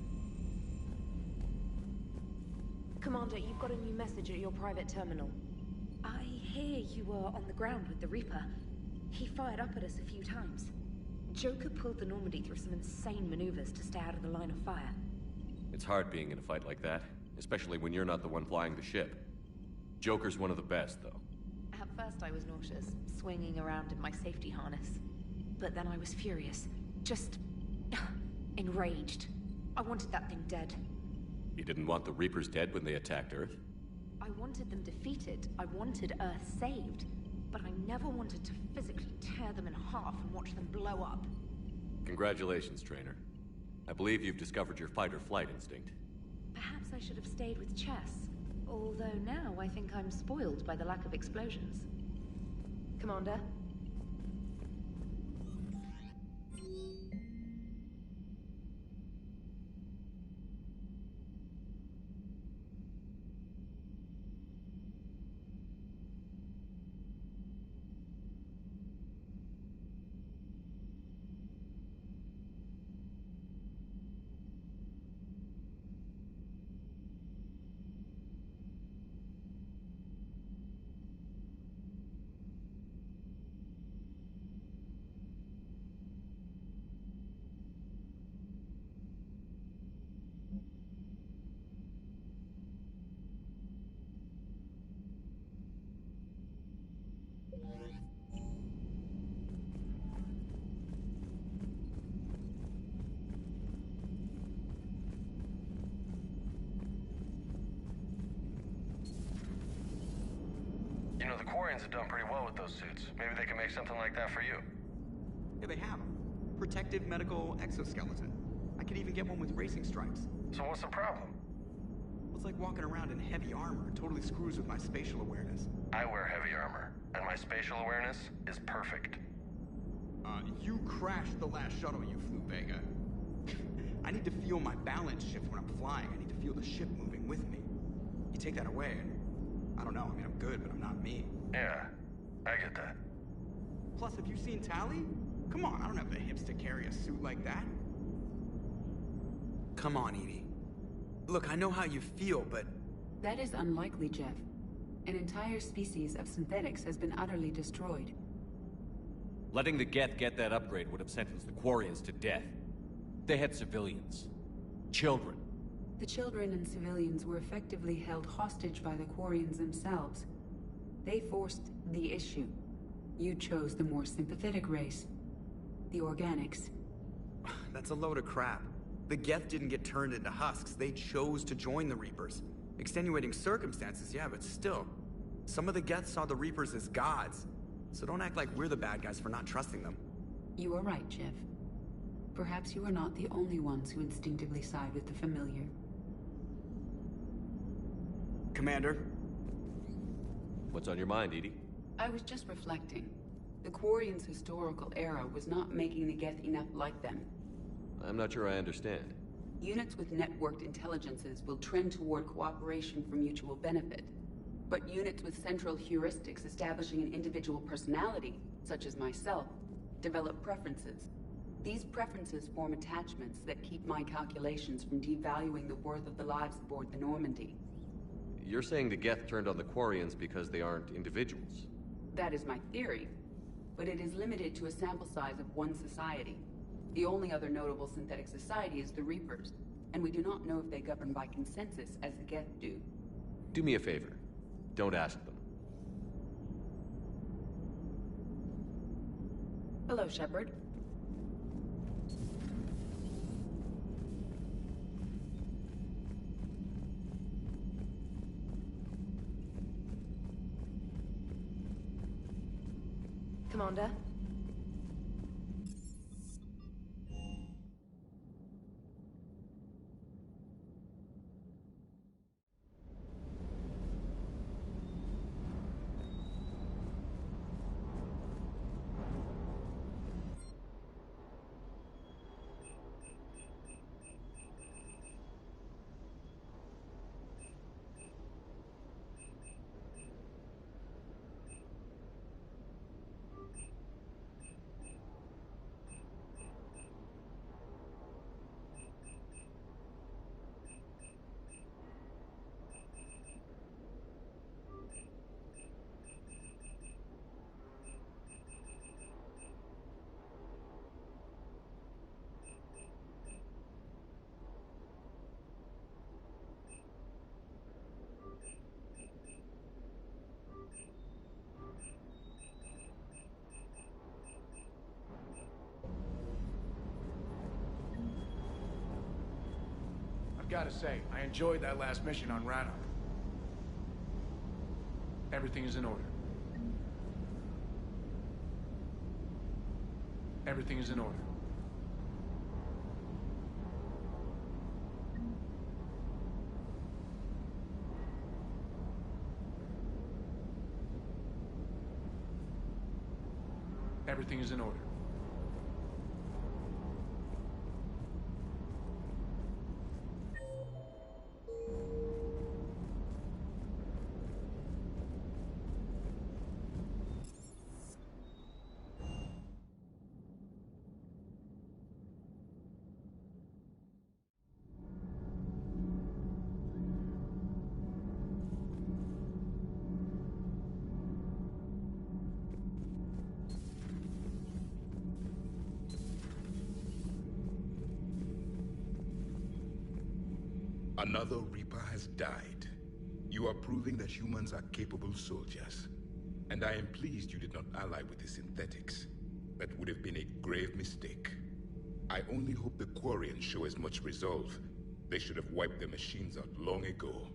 Commander, you've got a new message at your private terminal. I hear you were on the ground with the Reaper. He fired up at us a few times. Joker pulled the Normandy through some insane maneuvers to stay out of the line of fire. It's hard being in a fight like that, especially when you're not the one flying the ship. Joker's one of the best, though. At first I was nauseous, swinging around in my safety harness. But then I was furious. Just... enraged. I wanted that thing dead. You didn't want the Reapers dead when they attacked Earth? I wanted them defeated. I wanted Earth saved. But I never wanted to physically tear them in half and watch them blow up. Congratulations, Trainer. I believe you've discovered your fight-or-flight instinct. Perhaps I should have stayed with chess. Although now I think I'm spoiled by the lack of explosions. Commander? You know, the Quarians have done pretty well with those suits. Maybe they can make something like that for you. Yeah, they have. Protective medical exoskeleton. I could even get one with racing stripes. So what's the problem? Well, it's like walking around in heavy armor. It totally screws with my spatial awareness. I wear heavy armor, and my spatial awareness is perfect. You crashed the last shuttle you flew, Vega. I need to feel my balance shift when I'm flying. I need to feel the ship moving with me. You take that away, and I don't know. I mean, I'm good, but I'm not me. Yeah, I get that. Plus, have you seen Tally? Come on, I don't have the hips to carry a suit like that. Come on, Edie. Look, I know how you feel, but... That is unlikely, Jeff. An entire species of synthetics has been utterly destroyed. Letting the Geth get that upgrade would have sentenced the Quarians to death. They had civilians. Children. The children and civilians were effectively held hostage by the Quarians themselves. They forced the issue. You chose the more sympathetic race. The Organics. That's a load of crap. The Geth didn't get turned into husks. They chose to join the Reapers. Extenuating circumstances, yeah, but still. Some of the Geth saw the Reapers as gods. So don't act like we're the bad guys for not trusting them. You are right, Jeff. Perhaps you are not the only ones who instinctively side with the familiar. Commander? What's on your mind, Edie? I was just reflecting. The Quarians' historical era was not making the Geth enough like them. I'm not sure I understand. Units with networked intelligences will trend toward cooperation for mutual benefit. But units with central heuristics establishing an individual personality, such as myself, develop preferences. These preferences form attachments that keep my calculations from devaluing the worth of the lives aboard the Normandy. You're saying the Geth turned on the Quarians because they aren't individuals? That is my theory, but it is limited to a sample size of one society. The only other notable synthetic society is the Reapers, and we do not know if they govern by consensus as the Geth do. Do me a favor. Don't ask them. Hello, Shepard. Commander? I've got to say, I enjoyed that last mission on Rannoch. Everything is in order. Everything is in order. Everything is in order. Another Reaper has died. You are proving that humans are capable soldiers. And I am pleased you did not ally with the synthetics. That would have been a grave mistake. I only hope the Quarians show as much resolve. They should have wiped their machines out long ago.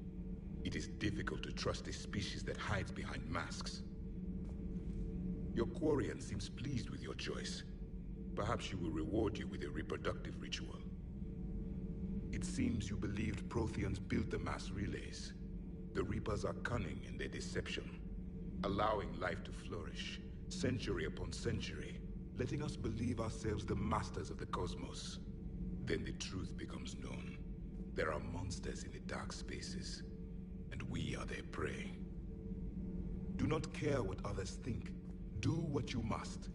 It is difficult to trust a species that hides behind masks. Your Quarian seems pleased with your choice. Perhaps she will reward you with a reproductive ritual. It seems you believed Protheans built the mass relays. The Reapers are cunning in their deception, allowing life to flourish, century upon century, letting us believe ourselves the masters of the cosmos. Then the truth becomes known. There are monsters in the dark spaces, and we are their prey. Do not care what others think. Do what you must.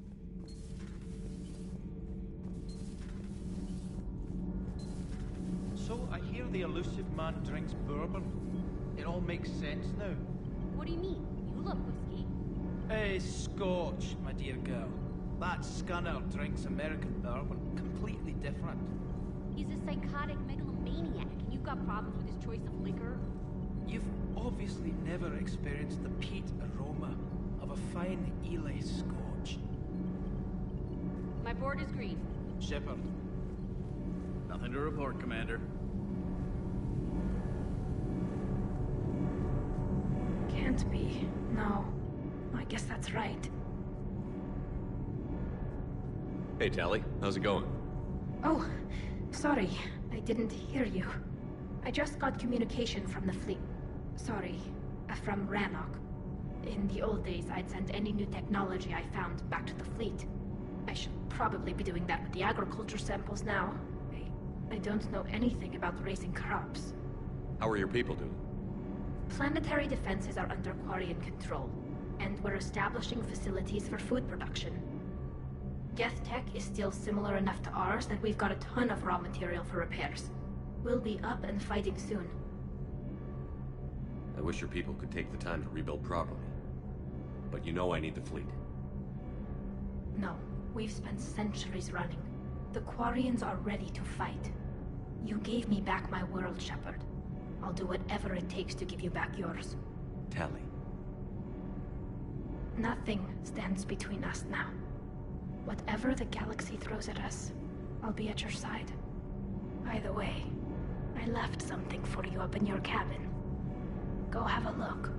So I hear the elusive man drinks bourbon. It all makes sense now. What do you mean? You love whiskey. Scotch, my dear girl. That scunner drinks American bourbon. Completely different. He's a psychotic megalomaniac, and you've got problems with his choice of liquor? You've obviously never experienced the peat aroma of a fine Ely Scotch. My board is green. Shepard. Nothing to report, Commander. Can't be. No. I guess that's right. Hey, Tally. How's it going? Oh, sorry. I didn't hear you. I just got communication from the fleet. Sorry. From Rannoch. In the old days, I'd send any new technology I found back to the fleet. I should probably be doing that with the agriculture samples now. I don't know anything about raising crops. How are your people doing? Planetary defenses are under Quarian control, and we're establishing facilities for food production. Geth tech is still similar enough to ours that we've got a ton of raw material for repairs. We'll be up and fighting soon. I wish your people could take the time to rebuild properly. But you know I need the fleet. No, we've spent centuries running. The Quarians are ready to fight. You gave me back my world, Shepard. I'll do whatever it takes to give you back yours. Tally. Nothing stands between us now. Whatever the galaxy throws at us, I'll be at your side. By the way, I left something for you up in your cabin. Go have a look.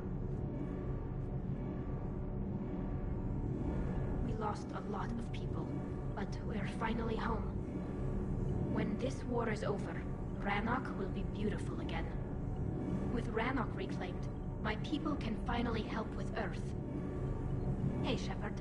We lost a lot of people, but we're finally home. When this war is over, Rannoch will be beautiful again. With Rannoch reclaimed, my people can finally help with Earth. Hey, Shepard.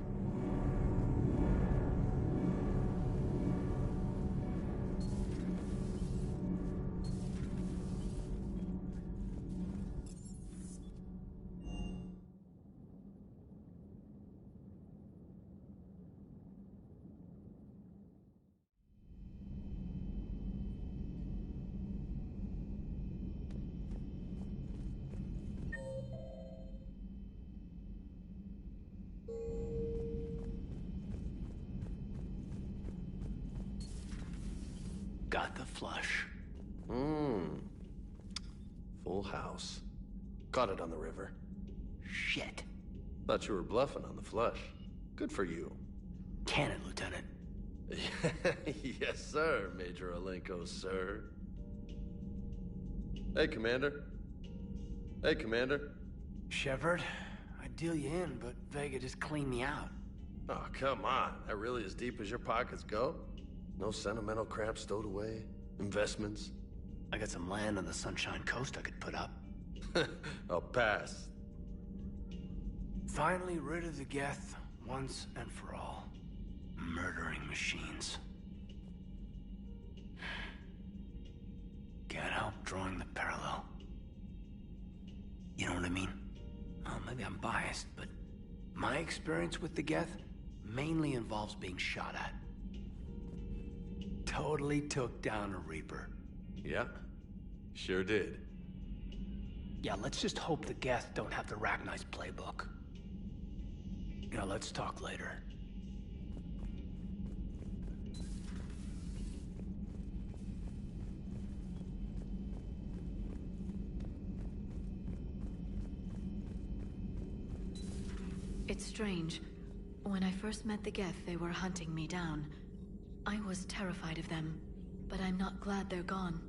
Got the flush. Full house. Caught it on the river. Shit. Thought you were bluffing on the flush. Good for you. Cannon, Lieutenant. Yes, sir, Major Alenko, sir. Hey, Commander. Hey, Commander. Shepard, I'd deal you in, but Vega just cleaned me out. Oh, come on. That really as deep as your pockets go? No sentimental crap stowed away? Investments? I got some land on the Sunshine Coast I could put up. I'll pass. Finally rid of the Geth once and for all. Murdering machines. Can't help drawing the parallel. You know what I mean? Well, maybe I'm biased, but my experience with the Geth mainly involves being shot at. Totally took down a Reaper. Yeah, sure did. Yeah, let's just hope the Geth don't have the Ragni's playbook. Yeah, let's talk later. It's strange. When I first met the Geth, they were hunting me down. I was terrified of them, but I'm not glad they're gone.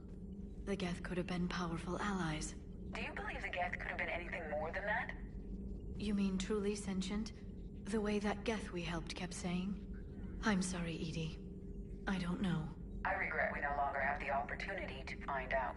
The Geth could have been powerful allies. Do you believe the Geth could have been anything more than that? You mean truly sentient? The way that Geth we helped kept saying? I'm sorry, Edie. I don't know. I regret we no longer have the opportunity to find out.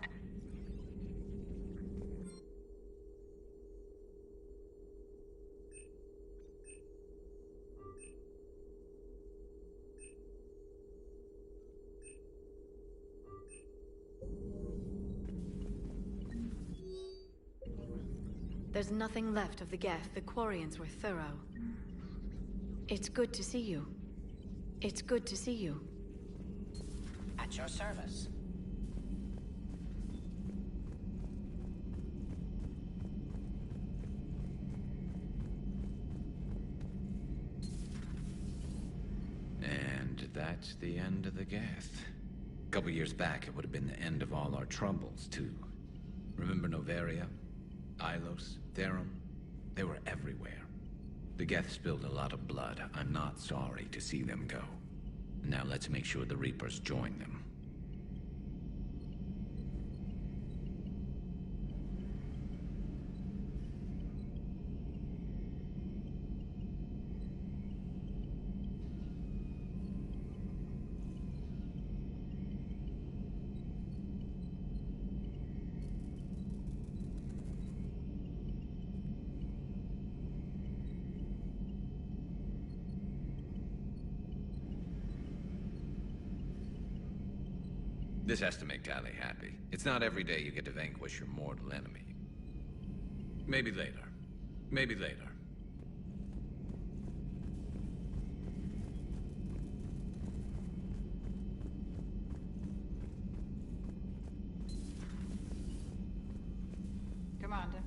There's nothing left of the Geth. The Quarians were thorough. It's good to see you. It's good to see you. At your service. And that's the end of the Geth. A couple years back, it would have been the end of all our troubles, too. Remember Novaria? Ilos? Therum? They were everywhere. The Geth spilled a lot of blood. I'm not sorry to see them go. Now let's make sure the Reapers join them. This has to make Tali happy. It's not every day you get to vanquish your mortal enemy. Maybe later. Maybe later. Commander.